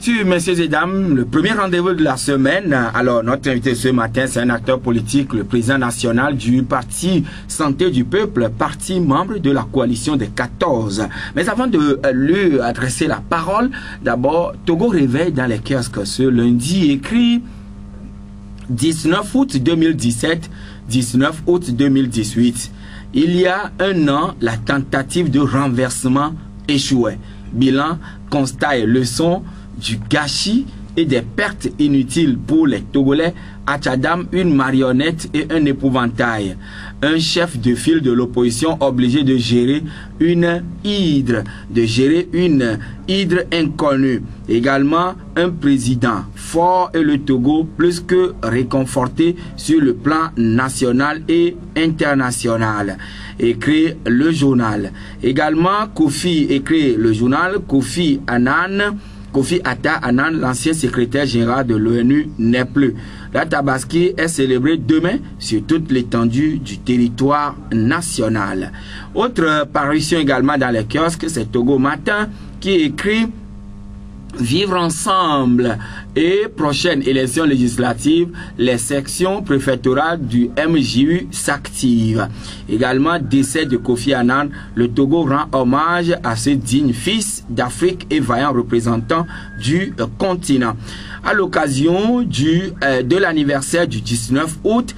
Ouverture, messieurs et dames, le premier rendez-vous de la semaine. Alors, notre invité ce matin, c'est un acteur politique, le président national du Parti Santé du Peuple, parti membre de la coalition des 14. Mais avant de lui adresser la parole, d'abord, Togo réveille dans les kiosques ce lundi, écrit 19 août 2017, 19 août 2018. Il y a un an, la tentative de renversement échouait. Bilan, constat et leçon du gâchis et des pertes inutiles pour les Togolais, à Tchadam, une marionnette et un épouvantail. Un chef de file de l'opposition obligé de gérer une hydre, inconnue. Également, un président fort et le Togo plus que réconforté sur le plan national et international. Écrit le journal. Également, Kofi écrit le journal. Kofi Atta Annan, l'ancien secrétaire général de l'ONU, n'est plus. La Tabaski est célébrée demain sur toute l'étendue du territoire national. Autre parution également dans les kiosques, c'est Togo Matin qui écrit Vivre ensemble et prochaine élection législative, les sections préfectorales du MJU s'activent. Également, décès de Kofi Annan, le Togo rend hommage à ce digne fils d'Afrique et vaillant représentant du continent. À l'occasion de l'anniversaire du 19 août,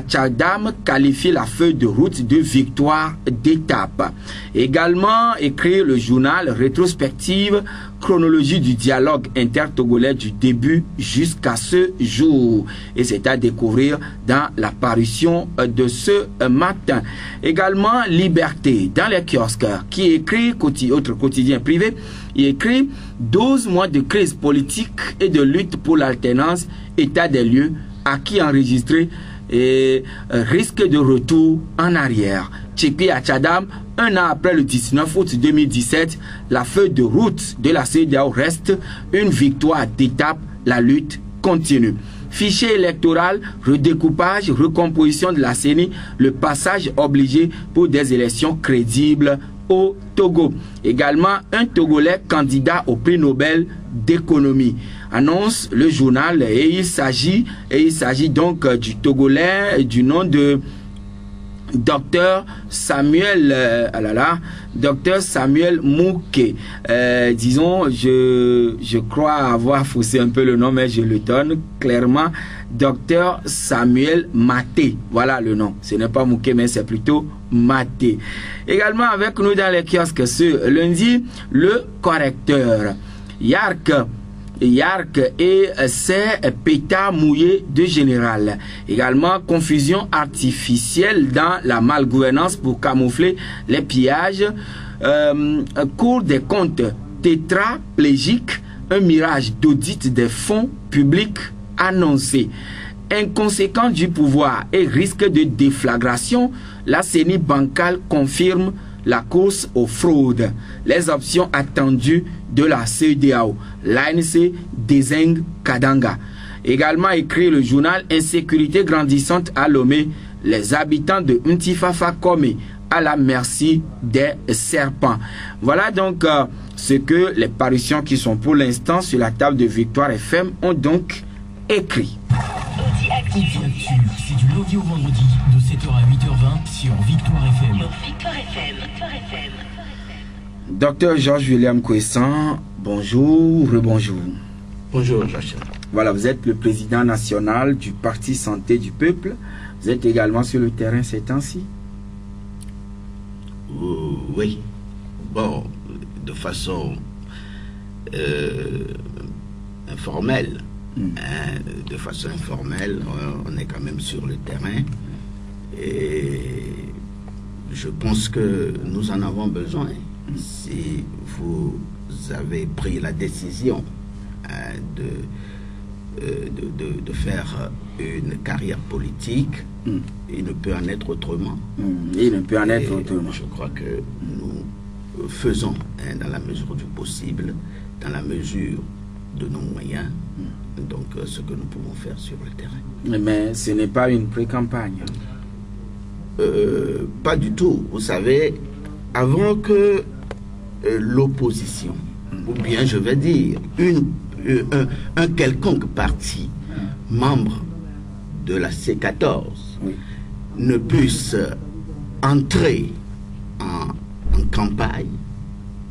Tchadam qualifie la feuille de route de victoire d'étape. Également, écrit le journal rétrospective chronologie du dialogue intertogolais du début jusqu'à ce jour. Et c'est à découvrir dans la parution de ce matin. Également, Liberté dans les kiosques qui écrit, autre quotidien privé, il écrit 12 mois de crise politique et de lutte pour l'alternance, état des lieux, acquis enregistré et risque de retour en arrière. Tchépi à Tchadam, un an après le 19 août 2017, la feuille de route de la CEDEAO reste une victoire d'étape, la lutte continue. Fichier électoral, redécoupage, recomposition de la CENI, le passage obligé pour des élections crédibles au Togo. Également, un Togolais candidat au prix Nobel d'économie. Annonce le journal et il s'agit donc du Togolais du nom de Docteur Samuel Mouké. Disons, je crois avoir faussé un peu le nom, mais je le donne clairement. Docteur Samuel Maté. Voilà le nom. Ce n'est pas Mouké, mais c'est plutôt Maté. Également avec nous dans les kiosques ce lundi, le correcteur. Yark et ses pétards mouillés de général. Également, confusion artificielle dans la malgouvernance pour camoufler les pillages. Cour des comptes tétraplégique, un mirage d'audit des fonds publics annoncé. Inconséquent du pouvoir et risque de déflagration, la CENI bancale confirme la course aux fraudes. Les options attendues de la CEDEAO. L'ANC désigne Kadanga. Également écrit le journal Insécurité grandissante à Lomé. Les habitants de Ntifafa Kome à la merci des serpents. Voilà donc ce que les parutions qui sont pour l'instant sur la table de Victoire FM ont donc écrit. C'est du lundi au vendredi de 7h à 8h20 sur Victoire FM. Docteur Georges William Kouessan, bonjour, rebonjour. Bonjour, Joachim. Voilà, vous êtes le président national du Parti Santé du Peuple. Vous êtes également sur le terrain ces temps-ci? Oui. Bon, de façon informelle. De façon informelle, on est quand même sur le terrain. Et je pense que nous en avons besoin. Si vous avez pris la décision de faire une carrière politique, il ne peut en être autrement. Il ne peut en être autrement. Je crois que nous faisons, dans la mesure du possible, dans la mesure de nos moyens, donc ce que nous pouvons faire sur le terrain. Mais ce n'est pas une pré-campagne. Pas du tout. Vous savez, avant que l'opposition, ou bien je vais dire, un quelconque parti membre de la C14 ne puisse entrer en campagne,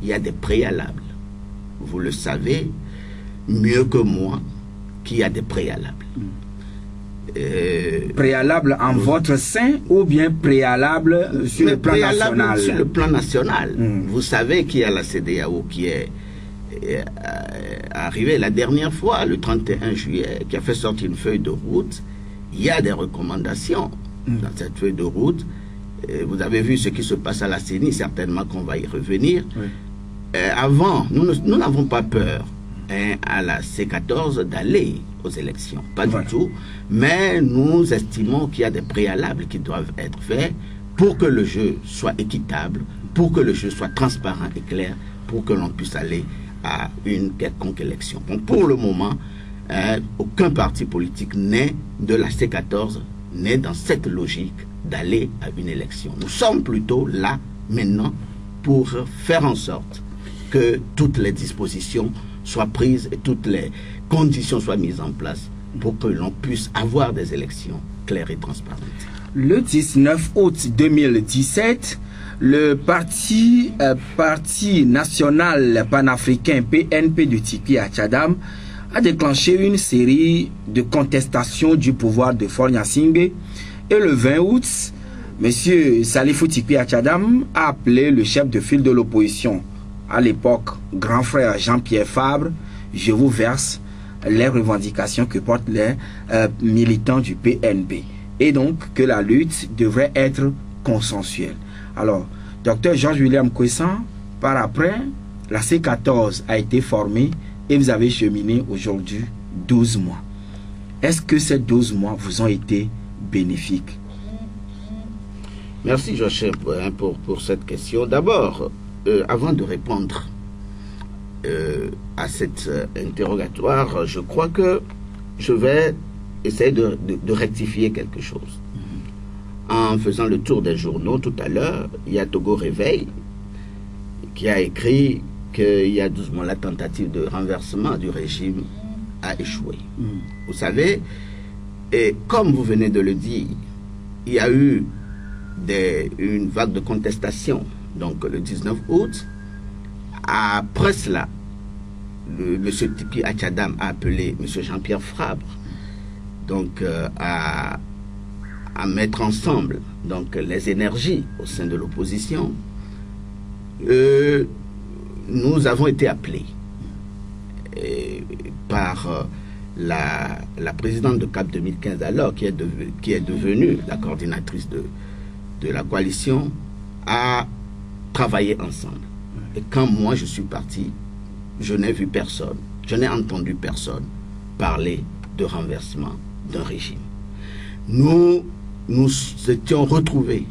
il y a des préalables. Vous le savez mieux que moi qu'il y a des préalables. Préalable en votre sein ou bien préalable sur le plan national? Sur le plan national. Vous savez qu'il y a la CEDEAO qui est arrivée la dernière fois, le 31 juillet, qui a fait sortir une feuille de route. Il y a des recommandations dans cette feuille de route. Vous avez vu ce qui se passe à la CENI, certainement qu'on va y revenir. Avant, nous n'avons pas peur à la C14 d'aller aux élections, pas du tout, mais nous estimons qu'il y a des préalables qui doivent être faits pour que le jeu soit équitable, pour que le jeu soit transparent et clair, pour que l'on puisse aller à une quelconque élection. Bon, pour le moment, aucun parti politique né de la C14 n'est dans cette logique d'aller à une élection. Nous sommes plutôt là, maintenant, pour faire en sorte que toutes les dispositions soient prises et toutes les conditions soient mises en place pour que l'on puisse avoir des élections claires et transparentes. Le 19 août 2017, le parti national panafricain PNP de Tikpi Achadam a déclenché une série de contestations du pouvoir de Faure Gnassingbé. Et le 20 août, M. Salifou Tikpi Achadam a appelé le chef de file de l'opposition, à l'époque grand frère Jean-Pierre Fabre: je vous verse les revendications que portent les militants du PNP. Et donc que la lutte devrait être consensuelle. Alors, Dr Georges William Kwessan, par après, la C14 a été formée et vous avez cheminé aujourd'hui 12 mois. Est-ce que ces 12 mois vous ont été bénéfiques? Merci Joachim pour cette question. D'abord, avant de répondre à cet interrogatoire, je crois que je vais essayer de rectifier quelque chose. En faisant le tour des journaux tout à l'heure, il y a Togo Réveil qui a écrit qu'il y a 12 mois, la tentative de renversement du régime a échoué. Vous savez, et comme vous venez de le dire, il y a eu une vague de contestation. Donc le 19 août, après cela, M. Tikpi Achadam a appelé M. Jean-Pierre Fabre donc, à mettre ensemble donc, les énergies au sein de l'opposition. Nous avons été appelés par la présidente de CAP 2015 alors, qui est devenue la coordinatrice de la coalition, à travailler ensemble. Et quand moi je suis parti, je n'ai vu personne, je n'ai entendu personne parler de renversement d'un régime. Nous étions retrouvés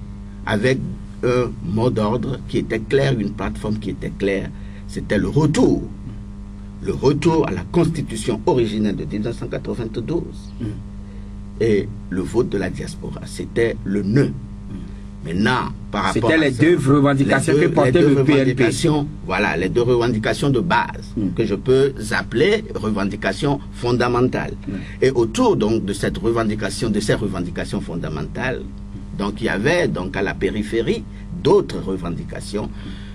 avec un mot d'ordre qui était clair, une plateforme qui était claire. C'était le retour à la constitution originelle de 1992 et le vote de la diaspora. C'était le nœud. Maintenant, par rapport à ça, c'était les deux revendications que portait le PNP. Voilà, les deux revendications de base que je peux appeler revendications fondamentales. Et autour donc de ces revendications fondamentales, donc il y avait donc à la périphérie d'autres revendications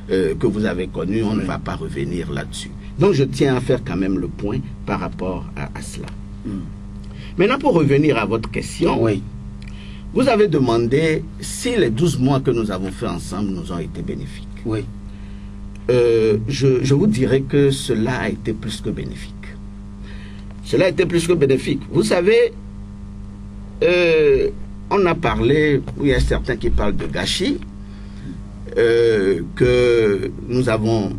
que vous avez connues. On ne va pas revenir là-dessus. Donc je tiens à faire quand même le point par rapport à cela. Maintenant, pour revenir à votre question. Oui. Vous avez demandé si les 12 mois que nous avons fait ensemble nous ont été bénéfiques. Oui. Je vous dirais que cela a été plus que bénéfique. Cela a été plus que bénéfique. Vous savez, on a parlé, il y a certains qui parlent de gâchis, que nous avons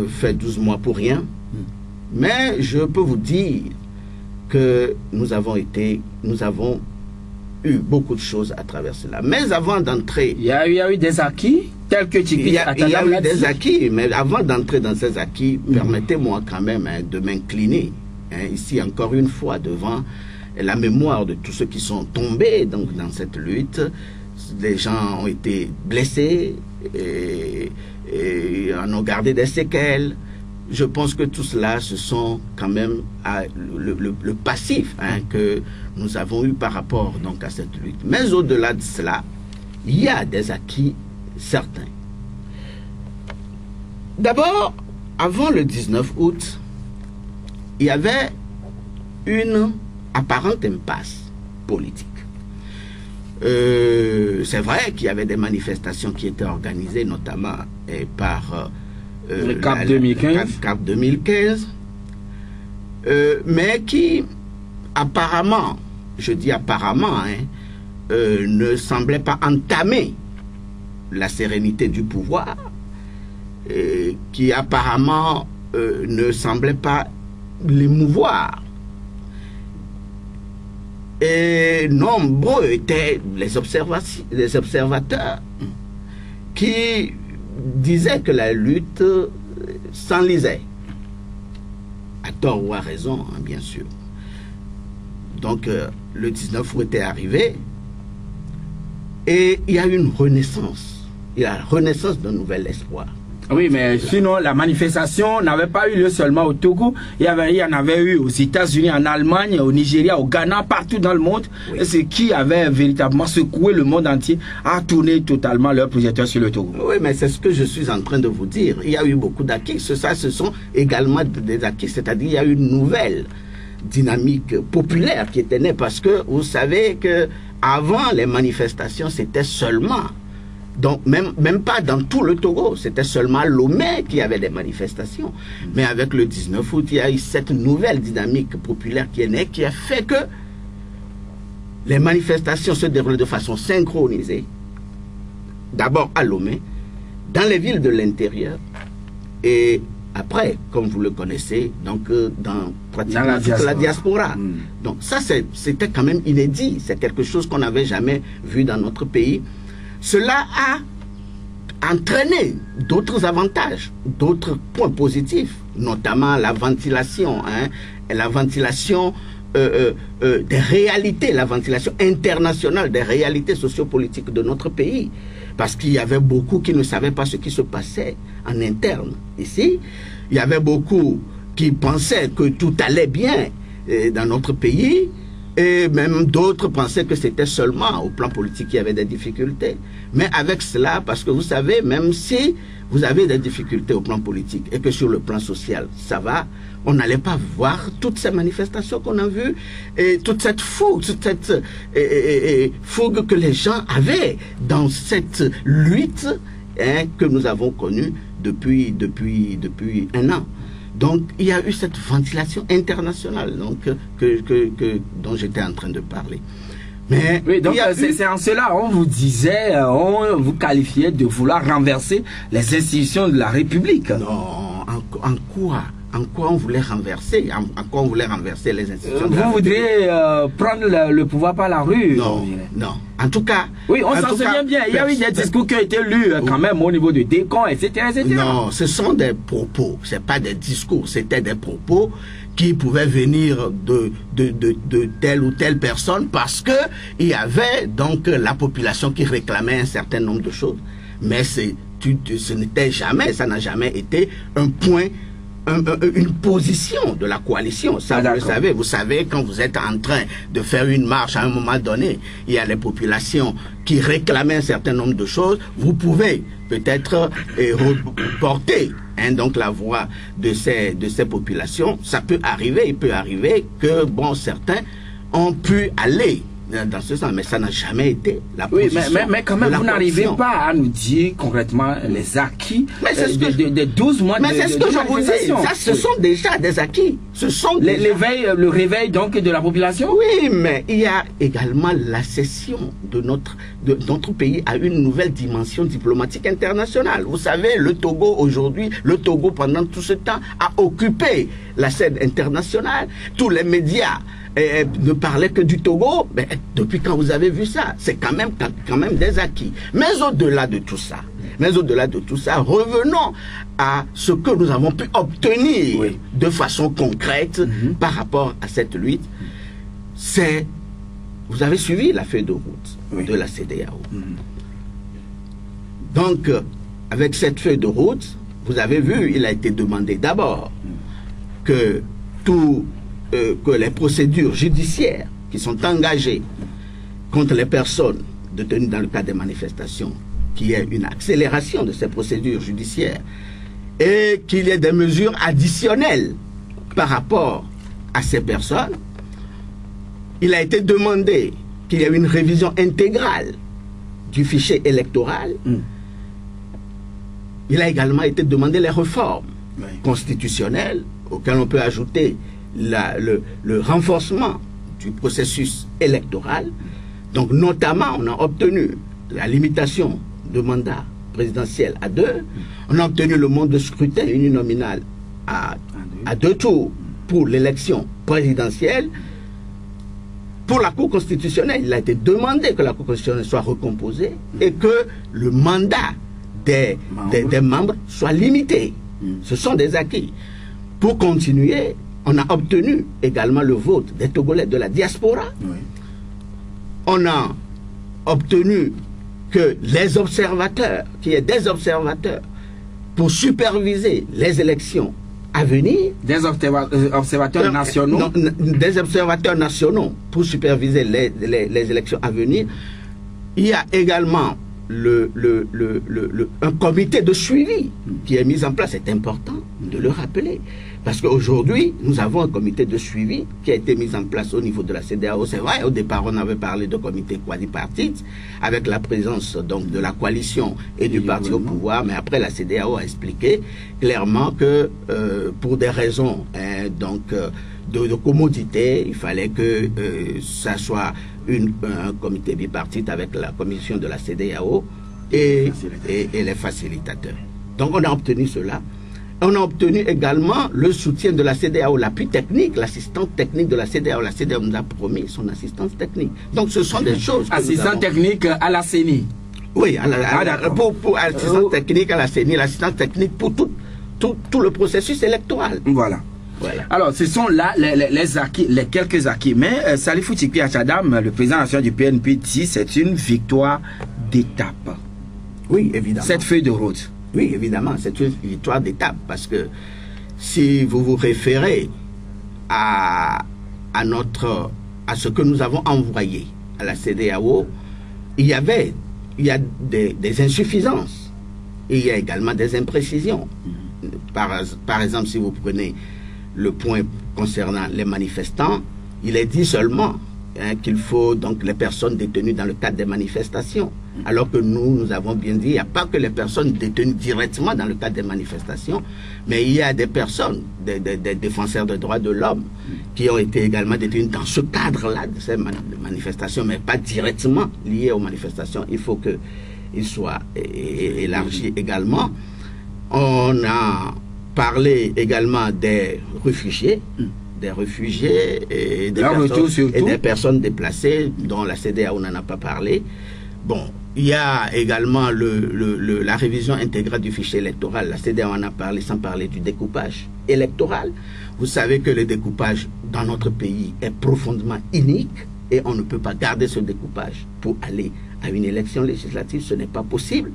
fait 12 mois pour rien. Mais je peux vous dire que nous avons eu beaucoup de choses à travers cela. Mais avant d'entrer... Il y a eu des acquis tels que il y a eu des acquis, mais avant d'entrer dans ces acquis, permettez-moi quand même de m'incliner ici encore une fois devant la mémoire de tous ceux qui sont tombés donc, dans cette lutte. Les gens ont été blessés et en ont gardé des séquelles. je pense que tout cela, ce sont quand même le passif que nous avons eu par rapport donc, à cette lutte. Mais au-delà de cela, il y a des acquis certains. D'abord, avant le 19 août, il y avait une apparente impasse politique. C'est vrai qu'il y avait des manifestations qui étaient organisées, notamment par le CAP 2015. CAP 2015, mais qui apparemment, je dis apparemment, ne semblait pas entamer la sérénité du pouvoir, qui apparemment ne semblait pas l'émouvoir. Et nombreux étaient les observateurs qui disaient que la lutte s'enlisait. À tort ou à raison, bien sûr. Donc, le 19 août est arrivé et il y a eu une renaissance. Il y a la renaissance d'un nouvel espoir. Oui, mais sinon, la manifestation n'avait pas eu lieu seulement au Togo. Il y en avait eu aux États-Unis, en Allemagne, au Nigeria, au Ghana, partout dans le monde. Oui. Et c'est qui avait véritablement secoué le monde entier à tourner totalement leur projecteur sur le Togo. Oui, mais c'est ce que je suis en train de vous dire. Il y a eu beaucoup d'acquis. Ce sont également des acquis, c'est-à-dire il y a eu une nouvelle dynamique populaire qui était née parce que vous savez que avant les manifestations, c'était seulement... Donc, même pas dans tout le Togo, c'était seulement Lomé qui avait des manifestations. Mais avec le 19 août, il y a eu cette nouvelle dynamique populaire qui est née, qui a fait que les manifestations se déroulent de façon synchronisée. D'abord à Lomé, dans les villes de l'intérieur, et après, comme vous le connaissez, donc dans pratiquement toute la diaspora. Donc ça, c'était quand même inédit. C'est quelque chose qu'on n'avait jamais vu dans notre pays. Cela a entraîné d'autres avantages, d'autres points positifs, notamment la ventilation, et la ventilation des réalités, la ventilation internationale des réalités sociopolitiques de notre pays. Parce qu'il y avait beaucoup qui ne savaient pas ce qui se passait en interne ici. Il y avait beaucoup qui pensaient que tout allait bien dans notre pays. Et même d'autres pensaient que c'était seulement au plan politique qu'il y avait des difficultés. Mais avec cela, parce que vous savez, même si vous avez des difficultés au plan politique et que sur le plan social, ça va, on n'allait pas voir toutes ces manifestations qu'on a vues et toute cette fougue, fougue que les gens avaient dans cette lutte que nous avons connue depuis un an. Donc, il y a eu cette ventilation internationale donc, dont j'étais en train de parler. Mais oui, donc c'est en cela, on vous disait, on vous qualifiait de vouloir renverser les institutions de la République. Non, en quoi on voulait renverser? En quoi on voulait renverser les institutions de la République? Vous voudriez prendre le pouvoir par la rue? Non, non. En tout cas... Oui, on s'en souvient bien. Il y a eu des discours qui ont été lus quand même au niveau de Décon, etc., etc. Non, ce sont des propos. Ce n'est pas des discours. C'était des propos qui pouvaient venir de telle ou telle personne parce que il y avait donc la population qui réclamait un certain nombre de choses. Mais ce n'était jamais, ça n'a jamais été un point, une position de la coalition. Ça, vous le savez. Vous savez, quand vous êtes en train de faire une marche à un moment donné, il y a les populations qui réclamaient un certain nombre de choses. Vous pouvez peut-être reporter donc la voix de ces populations. Ça peut arriver, il peut arriver que bon, certains ont pu aller dans ce sens, mais ça n'a jamais été la position. Oui, mais quand même, vous n'arrivez pas à nous dire concrètement les acquis des 12 mois de mais c'est ce que je vous dis. Ça, ce sont déjà des acquis. Ce sont le réveil donc de la population. Oui, mais il y a également l'accession de notre pays à une nouvelle dimension diplomatique internationale. Vous savez, le Togo aujourd'hui, pendant tout ce temps, a occupé la scène internationale. Tous les médias ne parlaient que du Togo. Mais depuis quand vous avez vu ça? C'est quand même des acquis. Mais au-delà de tout ça, revenons à ce que nous avons pu obtenir de façon concrète par rapport à cette lutte. Vous avez suivi la feuille de route de la CEDEAO. Donc, avec cette feuille de route, vous avez vu, il a été demandé d'abord que que les procédures judiciaires qui sont engagées contre les personnes détenues dans le cadre des manifestations, qu'il y ait une accélération de ces procédures judiciaires et qu'il y ait des mesures additionnelles par rapport à ces personnes. Il a été demandé qu'il y ait une révision intégrale du fichier électoral. Il a également été demandé les réformes constitutionnelles auxquelles on peut ajouter le renforcement du processus électoral. Donc notamment, on a obtenu la limitation de mandat présidentiel à 2. On a obtenu le mode de scrutin uninominal à 2 tours pour l'élection présidentielle. Pour la Cour constitutionnelle, il a été demandé que la Cour constitutionnelle soit recomposée et que le mandat des membres soit limité. Ce sont des acquis. Pour continuer, on a obtenu également le vote des Togolais de la diaspora. On a obtenu que les observateurs, qu'il y ait des observateurs pour superviser les élections à venir. Des observateurs nationaux. Non, des observateurs nationaux pour superviser les élections à venir. Il y a également un comité de suivi qui est mis en place. C'est important de le rappeler. Parce qu'aujourd'hui, nous avons un comité de suivi qui a été mis en place au niveau de la CEDEAO. C'est vrai, au départ, on avait parlé de comité quadripartite, avec la présence donc de la coalition et du parti au pouvoir, mais après la CEDEAO a expliqué clairement que pour des raisons de commodité, il fallait que ça soit un comité bipartite avec la commission de la CEDEAO et les facilitateurs. Donc on a obtenu cela. On a obtenu également le soutien de la CEDEAO, l'appui technique, l'assistance technique de la CEDEAO. La CEDEAO nous a promis son assistance technique. Donc ce sont des choses... Assistance technique à la CENI. Oui, pour assistance technique à la CENI, l'assistance technique pour tout le processus électoral. Voilà. Alors, ce sont là les acquis, les quelques acquis. Mais Salifou Tchikwi Achadam, le président national du PNP, dit c'est une victoire d'étape. Oui, évidemment. Cette feuille de route. Oui, évidemment, c'est une victoire d'étape parce que si vous vous référez à ce que nous avons envoyé à la CEDEAO, il y a des insuffisances et il y a également des imprécisions. Par exemple, si vous prenez le point concernant les manifestants, il est dit seulement qu'il faut donc les personnes détenues dans le cadre des manifestations. Alors que nous avons bien dit, il n'y a pas que les personnes détenues directement dans le cadre des manifestations, mais il y a des personnes, des défenseurs des droits de l'homme, qui ont été également détenues dans ce cadre-là de ces manifestations, mais pas directement liées aux manifestations. Il faut qu'ils soient élargis également. On a parlé également des réfugiés, et des personnes déplacées dont la CEDEAO n'en a pas parlé. Bon, il y a également la révision intégrale du fichier électoral. La CEDEAO en a parlé sans parler du découpage électoral. Vous savez que le découpage dans notre pays est profondément inique et on ne peut pas garder ce découpage pour aller à une élection législative. Ce n'est pas possible.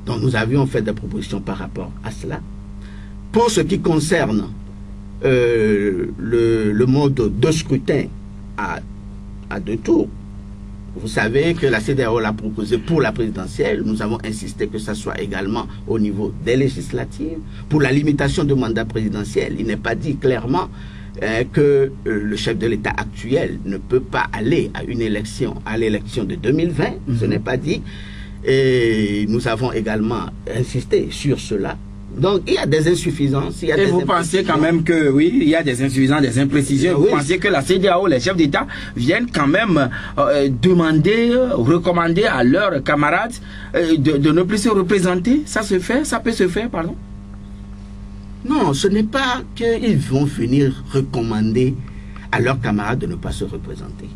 Donc nous avions fait des propositions par rapport à cela. Pour ce qui concerne le mode de scrutin à 2 tours, vous savez que la CEDEAO l'a proposé pour la présidentielle. Nous avons insisté que ça soit également au niveau des législatives. Pour la limitation du mandat présidentiel, il n'est pas dit clairement que le chef de l'État actuel ne peut pas aller à l'élection de 2020. Ce n'est pas dit. Et nous avons également insisté sur cela. Donc, il y a des insuffisances. Et vous pensez quand même que, oui, il y a des insuffisances, des imprécisions. Vous pensez que la CEDEAO, les chefs d'État, viennent quand même demander, recommander à leurs camarades de ne plus se représenter? Ça se fait? Ça peut se faire, pardon? Non, ce n'est pas qu'ils vont venir recommander à leurs camarades de ne pas se représenter.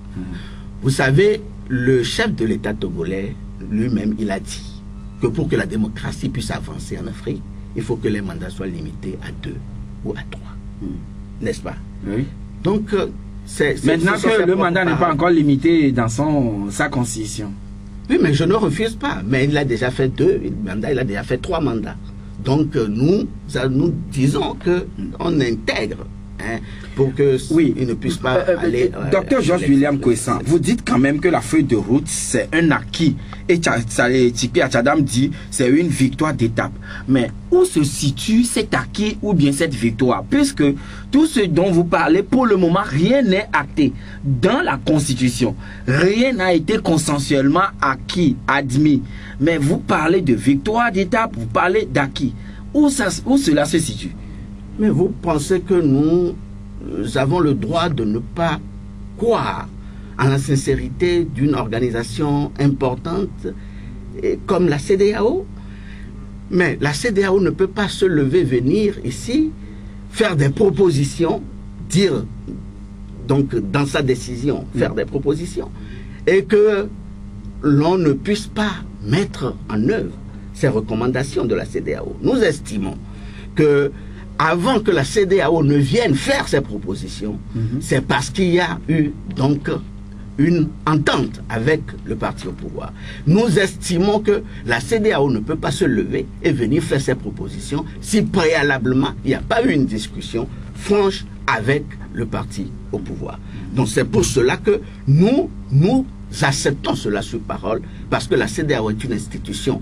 Vous savez, le chef de l'État togolais, lui-même, il a dit que pour que la démocratie puisse avancer en Afrique, il faut que les mandats soient limités à 2 ou à 3. N'est-ce pas? Oui. Donc, maintenant que le mandat n'est pas encore limité dans sa constitution. Oui, mais je ne refuse pas. Mais il a déjà fait 2 mandats, il a déjà fait 3 mandats. Donc nous disons qu'on intègre, hein, pour que il ne puisse pas aller... Docteur Georges William Kwessan, vous dites quand même que la feuille de route, c'est un acquis. Et Tchikpi Atchadam dit c'est une victoire d'étape. Mais où se situe cet acquis ou bien cette victoire? Puisque tout ce dont vous parlez, pour le moment, rien n'est acté dans la Constitution. Rien n'a été consensuellement acquis, admis. Mais vous parlez de victoire d'étape, vous parlez d'acquis. Où cela se situe? Mais vous pensez que nous avons le droit de ne pas croire en la sincérité d'une organisation importante comme la CEDEAO? Mais la CEDEAO ne peut pas se lever, venir ici, faire des propositions, dire, donc dans sa décision, faire des propositions, et que l'on ne puisse pas mettre en œuvre ces recommandations de la CEDEAO. Nous estimons que avant que la CEDEAO ne vienne faire ses propositions, c'est parce qu'il y a eu donc une entente avec le parti au pouvoir. Nous estimons que la CEDEAO ne peut pas se lever et venir faire ses propositions si préalablement il n'y a pas eu une discussion franche avec le parti au pouvoir. Donc c'est pour cela que nous acceptons cela sur parole, parce que la CEDEAO est une institution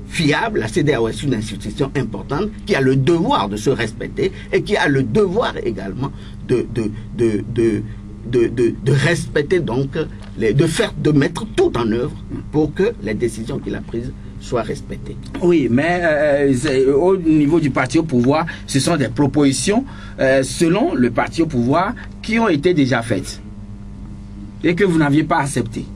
fiable, la CEDEAO est une institution importante qui a le devoir de se respecter et qui a le devoir également de respecter, donc de mettre tout en œuvre pour que les décisions qu'il a prises soient respectées. Oui, mais au niveau du parti au pouvoir, ce sont des propositions selon le parti au pouvoir qui ont été déjà faites et que vous n'aviez pas acceptées.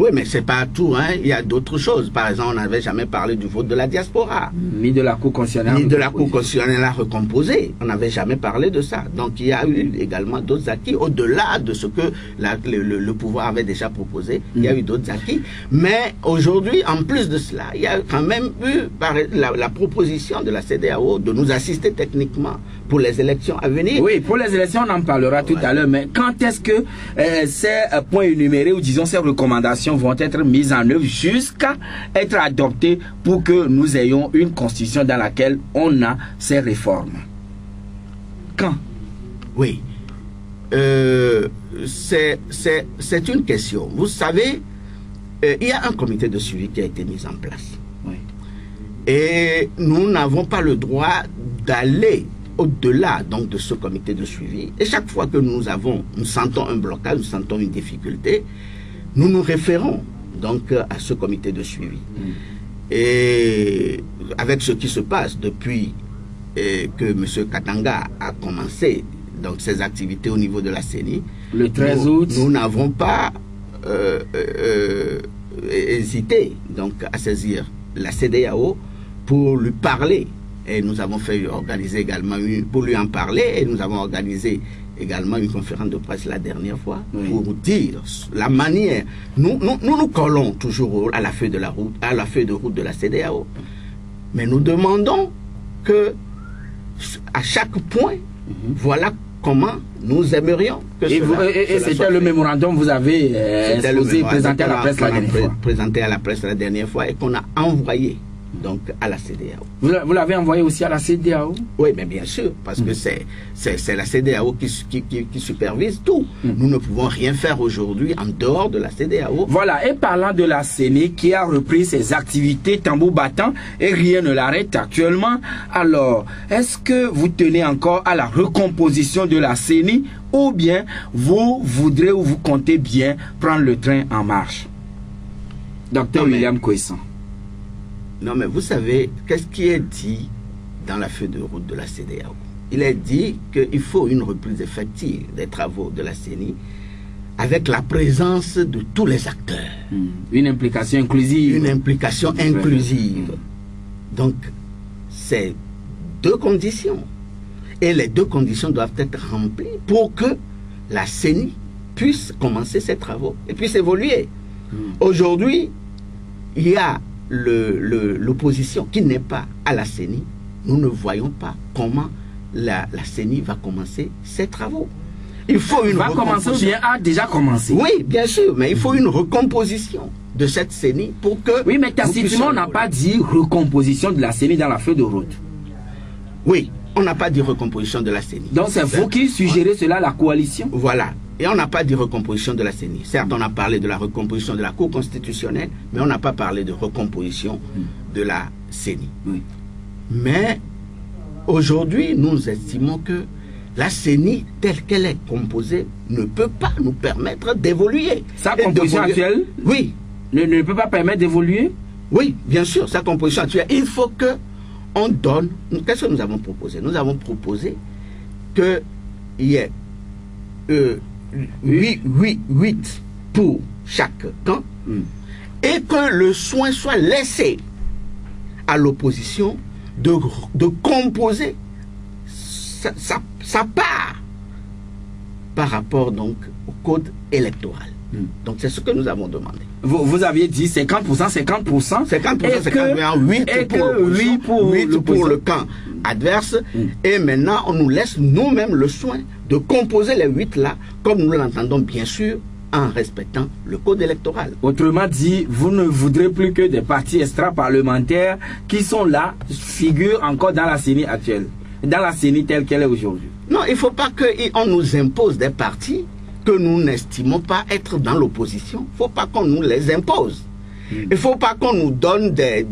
Oui, mais c'est pas tout, hein. Il y a d'autres choses. Par exemple, on n'avait jamais parlé du vote de la diaspora. Ni de la Cour constitutionnelle. Ni de la Cour constitutionnelle à recomposer. On n'avait jamais parlé de ça. Donc, il y a eu également d'autres acquis, au-delà de ce que le pouvoir avait déjà proposé. Il y a eu d'autres acquis. Mais aujourd'hui, en plus de cela, il y a quand même eu la proposition de la CEDEAO de nous assister techniquement pour les élections à venir. Oui, pour les élections, on en parlera tout à l'heure. Mais quand est-ce que ces points énumérés, ou disons ces recommandations, vont être mises en œuvre jusqu'à être adoptées pour que nous ayons une constitution dans laquelle on a ces réformes? Quand? Oui. C'est une question. Vous savez, il y a un comité de suivi qui a été mis en place. Oui. Et nous n'avons pas le droit d'aller au-delà donc de ce comité de suivi. Et chaque fois que nous sentons un blocage, nous sentons une difficulté, nous nous référons donc à ce comité de suivi. Et avec ce qui se passe depuis que M. Katanga a commencé donc ses activités au niveau de la CENI, le 13 août, nous n'avons pas hésité donc à saisir la CEDEAO pour lui parler. Et nous avons organiser également pour lui en parler, et nous avons organisé également une conférence de presse la dernière fois, oui, pour dire la manière. Nous collons toujours à la feuille de route de la CEDEAO, mais nous demandons que à chaque point, voilà comment nous aimerions que et c'était le mémorandum que vous avez présenté à la presse la dernière fois. Présenté à la presse la dernière fois et qu'on a envoyé donc à la CEDEAO. Vous l'avez envoyé aussi à la CEDEAO? Oui, mais bien sûr, parce que c'est la CEDEAO qui supervise tout. Nous ne pouvons rien faire aujourd'hui en dehors de la CEDEAO. Voilà, et parlant de la CENI qui a repris ses activités tambour battant et rien ne l'arrête actuellement, alors est-ce que vous tenez encore à la recomposition de la CENI ou bien vous voudrez ou vous comptez bien prendre le train en marche? Docteur William Kwessan. Non, mais vous savez, qu'est-ce qui est dit dans la feuille de route de la CEDEAO? Il est dit qu'il faut une reprise effective des travaux de la CENI avec la présence de tous les acteurs. Une implication inclusive. Une implication inclusive. Donc, c'est deux conditions. Et les deux conditions doivent être remplies pour que la CENI puisse commencer ses travaux et puisse évoluer. Aujourd'hui, il y a l'opposition qui n'est pas à la CENI. Nous ne voyons pas comment la CENI va commencer ses travaux. Il faut une recomposition. Va commencer ou bien a déjà commencé? Oui, bien sûr, mais il faut une recomposition de cette CENI pour que... Oui, mais tacitement, on n'a pas dit recomposition de la CENI dans la feuille de route. Oui, on n'a pas dit recomposition de la CENI. Donc c'est vous qui suggérez cela à la coalition? Voilà. Et on n'a pas dit recomposition de la CENI. Certes, on a parlé de la recomposition de la Cour constitutionnelle, mais on n'a pas parlé de recomposition de la CENI. Oui. Mais aujourd'hui, nous estimons que la CENI, telle qu'elle est composée, ne peut pas nous permettre d'évoluer. Sa composition actuelle? Oui. Ne peut pas permettre d'évoluer? Oui, bien sûr, sa composition actuelle. Il faut que on donne... Qu'est-ce que nous avons proposé? Nous avons proposé qu'il y ait 8 pour chaque camp et que le soin soit laissé à l'opposition de composer sa part par rapport donc au code électoral. Donc c'est ce que nous avons demandé. Vous aviez dit 50%, 50%. 50%, 8 pour le camp adverse. Et maintenant, on nous laisse nous-mêmes le soin de composer les 8 là, comme nous l'entendons bien sûr, en respectant le code électoral. Autrement dit, vous ne voudrez plus que des partis extra-parlementaires qui sont là, figurent encore dans la CENI actuelle, dans la CENI telle qu'elle est aujourd'hui. Non, il ne faut pas qu'on nous impose des partis que nous n'estimons pas être dans l'opposition. Il ne faut pas qu'on nous les impose. Il ne faut pas qu'on nous donne des...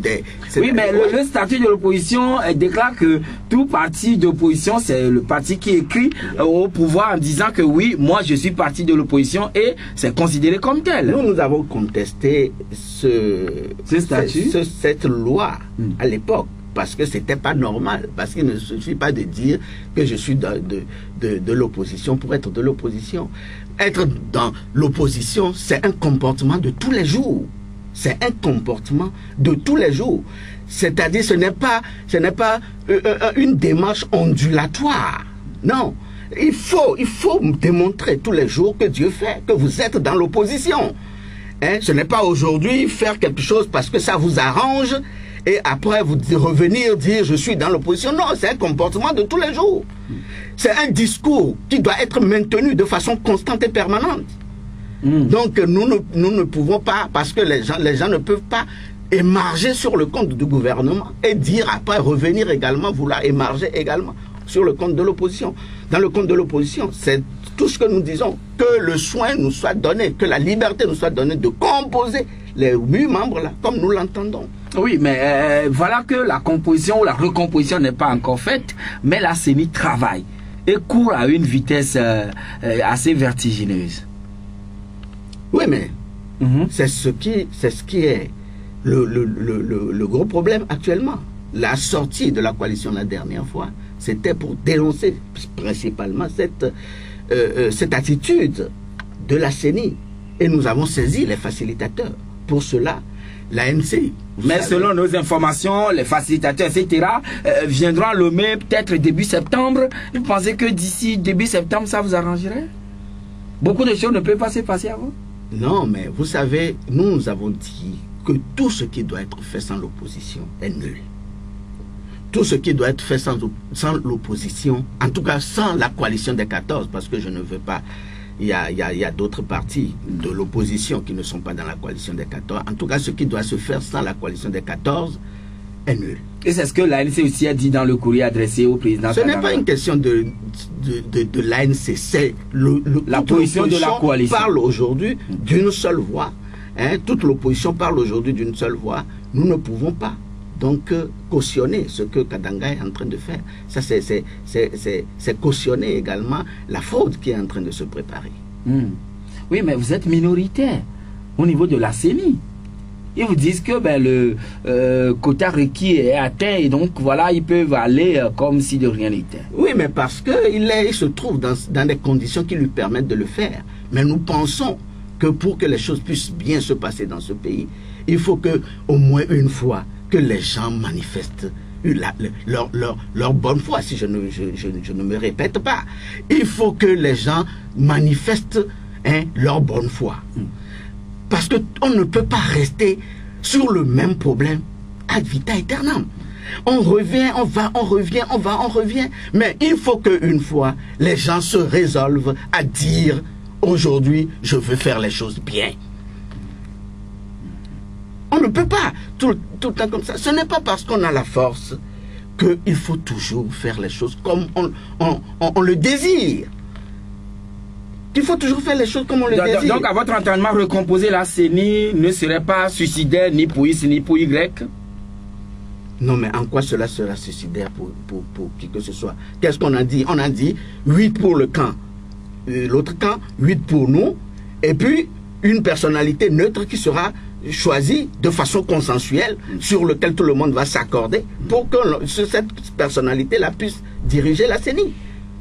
Oui, mais le statut de l'opposition déclare que tout parti d'opposition, c'est le parti qui écrit au pouvoir en disant que oui, moi je suis parti de l'opposition et c'est considéré comme tel. Nous avons contesté cette loi à l'époque. Parce que c'était pas normal, parce qu'il ne suffit pas de dire que je suis de l'opposition pour être de l'opposition. Être dans l'opposition, c'est un comportement de tous les jours. C'est un comportement de tous les jours. C'est-à-dire, ce n'est pas une démarche ondulatoire. Non. Il faut démontrer tous les jours que Dieu fait, que vous êtes dans l'opposition. Hein? Ce n'est pas aujourd'hui faire quelque chose parce que ça vous arrange et après vous revenir dire je suis dans l'opposition. Non, c'est un comportement de tous les jours. C'est un discours qui doit être maintenu de façon constante et permanente. Donc nous ne pouvons pas, parce que les gens ne peuvent pas émarger sur le compte du gouvernement et dire après revenir également, vouloir émarger également sur le compte de l'opposition. Dans le compte de l'opposition, c'est tout ce que nous disons, que le soin nous soit donné, que la liberté nous soit donnée de composer les 8 membres là, comme nous l'entendons. Oui, mais voilà que la composition ou la recomposition n'est pas encore faite, mais la CENI travaille et court à une vitesse assez vertigineuse. Oui, mais c'est ce qui est le gros problème actuellement. La sortie de la coalition la dernière fois, c'était pour dénoncer principalement cette attitude de la CENI. Et nous avons saisi les facilitateurs. Pour cela, l'ANC... Mais selon nos informations, les facilitateurs, etc., viendront à Lomé peut-être début septembre. Vous pensez que d'ici début septembre, ça vous arrangerait? Beaucoup de choses ne peuvent pas se passer avant? Non, mais vous savez, nous avons dit que tout ce qui doit être fait sans l'opposition est nul. Tout ce qui doit être fait sans l'opposition, en tout cas sans la coalition des 14, parce que je ne veux pas... Il y a d'autres partis de l'opposition qui ne sont pas dans la coalition des 14. En tout cas, ce qui doit se faire sans la coalition des 14 est nul. Et c'est ce que l'ANC aussi a dit dans le courrier adressé au président. Ce n'est pas une question de l'ANC, c'est la position de la coalition. Parle aujourd'hui d'une seule voix. Hein, toute l'opposition parle aujourd'hui d'une seule voix. Nous ne pouvons pas donc cautionner ce que Kadanga est en train de faire. Ça, c'est cautionner également la fraude qui est en train de se préparer. Oui, mais vous êtes minoritaire au niveau de la CENI. Ils vous disent que le quota requis est atteint et donc voilà, ils peuvent aller comme si de rien n'était. Oui, mais parce qu'il se trouve dans des conditions qui lui permettent de le faire. Mais nous pensons que pour que les choses puissent bien se passer dans ce pays, il faut que au moins une fois que les gens manifestent leur bonne foi, si je ne me répète pas. Il faut que les gens manifestent leur bonne foi. Parce qu'on ne peut pas rester sur le même problème ad vitam aeternam. On revient, on va, on revient, on va, on revient. Mais il faut qu'une fois, les gens se résolvent à dire, aujourd'hui, je veux faire les choses bien. On ne peut pas tout le temps comme ça. Ce n'est pas parce qu'on a la force qu'il faut toujours faire les choses comme on le désire. Il faut toujours faire les choses comme on le désire. Donc, à votre entendement, recomposer la CENI ne serait pas suicidaire ni pour X ni pour Y? Non, mais en quoi cela sera suicidaire pour qui que ce soit? Qu'est-ce qu'on a dit? On a dit 8 pour le camp, l'autre camp, 8 pour nous, et puis une personnalité neutre qui sera choisie de façon consensuelle, sur lequel tout le monde va s'accorder, pour que cette personnalité-là puisse diriger la CENI.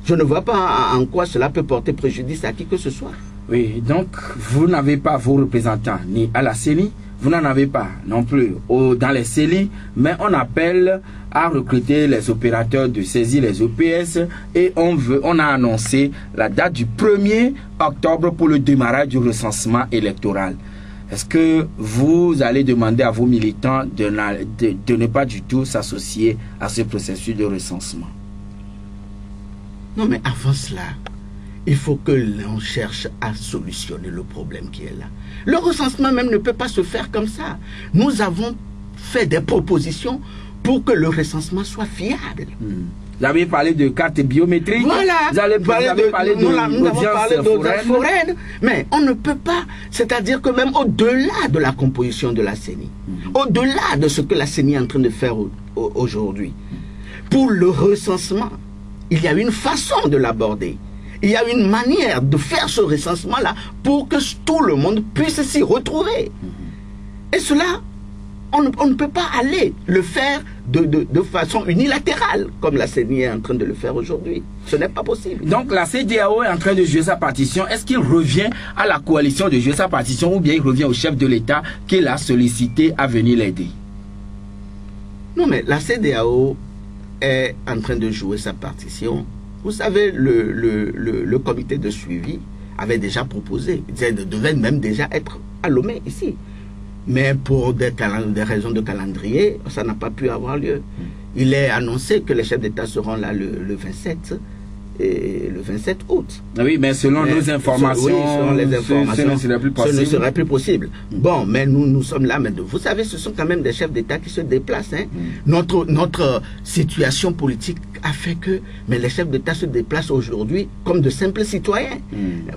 Je ne vois pas en quoi cela peut porter préjudice à qui que ce soit. Oui, donc vous n'avez pas vos représentants ni à la CENI, vous n'en avez pas non plus dans les CELI, mais on appelle à recruter les opérateurs de saisie, les OPS, et on a annoncé la date du 1er octobre pour le démarrage du recensement électoral. Est-ce que vous allez demander à vos militants de ne pas du tout s'associer à ce processus de recensement? Non, mais avant cela, il faut que l'on cherche à solutionner le problème qui est là. Le recensement même ne peut pas se faire comme ça. Nous avons fait des propositions pour que le recensement soit fiable. Vous avez parlé de carte biométrique. Voilà. Vous avez parlé d'audience foraine. Mais on ne peut pas. C'est-à-dire que même au-delà de la composition de la CENI, au-delà de ce que la CENI est en train de faire aujourd'hui, pour le recensement, il y a une façon de l'aborder. Il y a une manière de faire ce recensement-là pour que tout le monde puisse s'y retrouver. Et cela, on ne peut pas aller le faire de façon unilatérale, comme la CENI est en train de le faire aujourd'hui. Ce n'est pas possible. Donc la CEDEAO est en train de jouer sa partition. Est-ce qu'il revient à la coalition de jouer sa partition, ou bien il revient au chef de l'État qui l'a sollicité à venir l'aider? Non, mais la CEDEAO est en train de jouer sa partition. Vous savez, le comité de suivi avait déjà proposé, devait même déjà être à Lomé ici. Mais pour des raisons de calendrier, ça n'a pas pu avoir lieu. Il est annoncé que les chefs d'État seront là le 27 août. Oui, mais selon nos informations, selon les informations, ce ne serait plus possible. Bon, mais nous sommes là maintenant. Vous savez, ce sont quand même des chefs d'État qui se déplacent. Hein. Notre situation politique a fait que les chefs d'État se déplacent aujourd'hui comme de simples citoyens.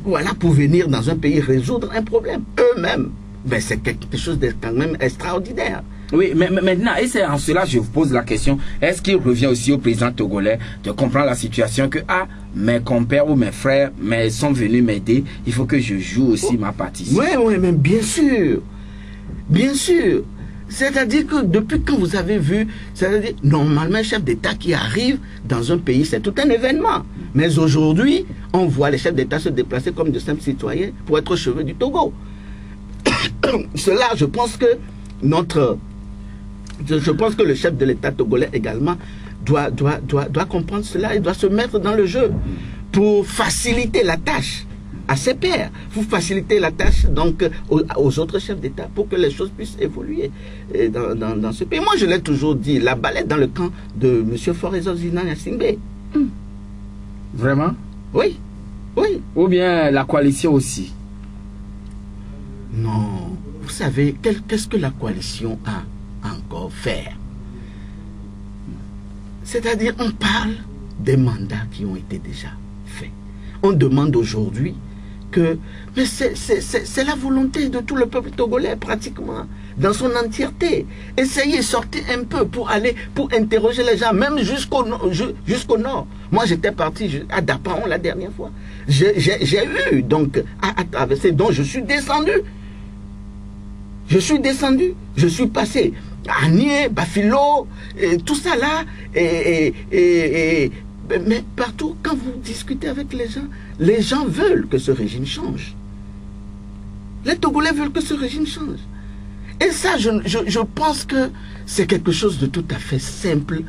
Voilà, pour venir dans un pays résoudre un problème eux-mêmes. Ben, c'est quelque chose de quand même extraordinaire. Oui, mais maintenant, et c'est en cela que je vous pose la question, est-ce qu'il revient aussi au président togolais de comprendre la situation que, mes compères ou mes frères sont venus m'aider, il faut que je joue aussi ma partition? Oui, mais bien sûr. Bien sûr. C'est-à-dire que depuis quand vous avez vu, c'est-à-dire, normalement, un chef d'État qui arrive dans un pays, c'est tout un événement. Mais aujourd'hui, on voit les chefs d'État se déplacer comme de simples citoyens pour être au chevet du Togo. Cela, je pense que le chef de l'État togolais également doit comprendre cela et doit se mettre dans le jeu pour faciliter la tâche à ses pairs, pour faciliter la tâche donc aux autres chefs d'État pour que les choses puissent évoluer dans ce pays. Moi, je l'ai toujours dit, la balle est dans le camp de M. Forezo Zina Yassingbe. Vraiment? Oui, oui. Ou bien la coalition aussi? Non, vous savez, qu'est-ce que la coalition a encore fait? C'est-à-dire, on parle des mandats qui ont été déjà faits. On demande aujourd'hui que... Mais c'est la volonté de tout le peuple togolais, pratiquement, dans son entièreté. Essayez, sortez un peu pour interroger les gens, même jusqu'au nord. Moi, j'étais parti à Dapaon la dernière fois. J'ai eu, donc, à traverser, donc je suis descendu. Je suis passé à Nié, Bafilo, et tout ça là, mais partout, quand vous discutez avec les gens veulent que ce régime change. Les Togolais veulent que ce régime change. Et ça, je pense que c'est quelque chose de tout à fait simple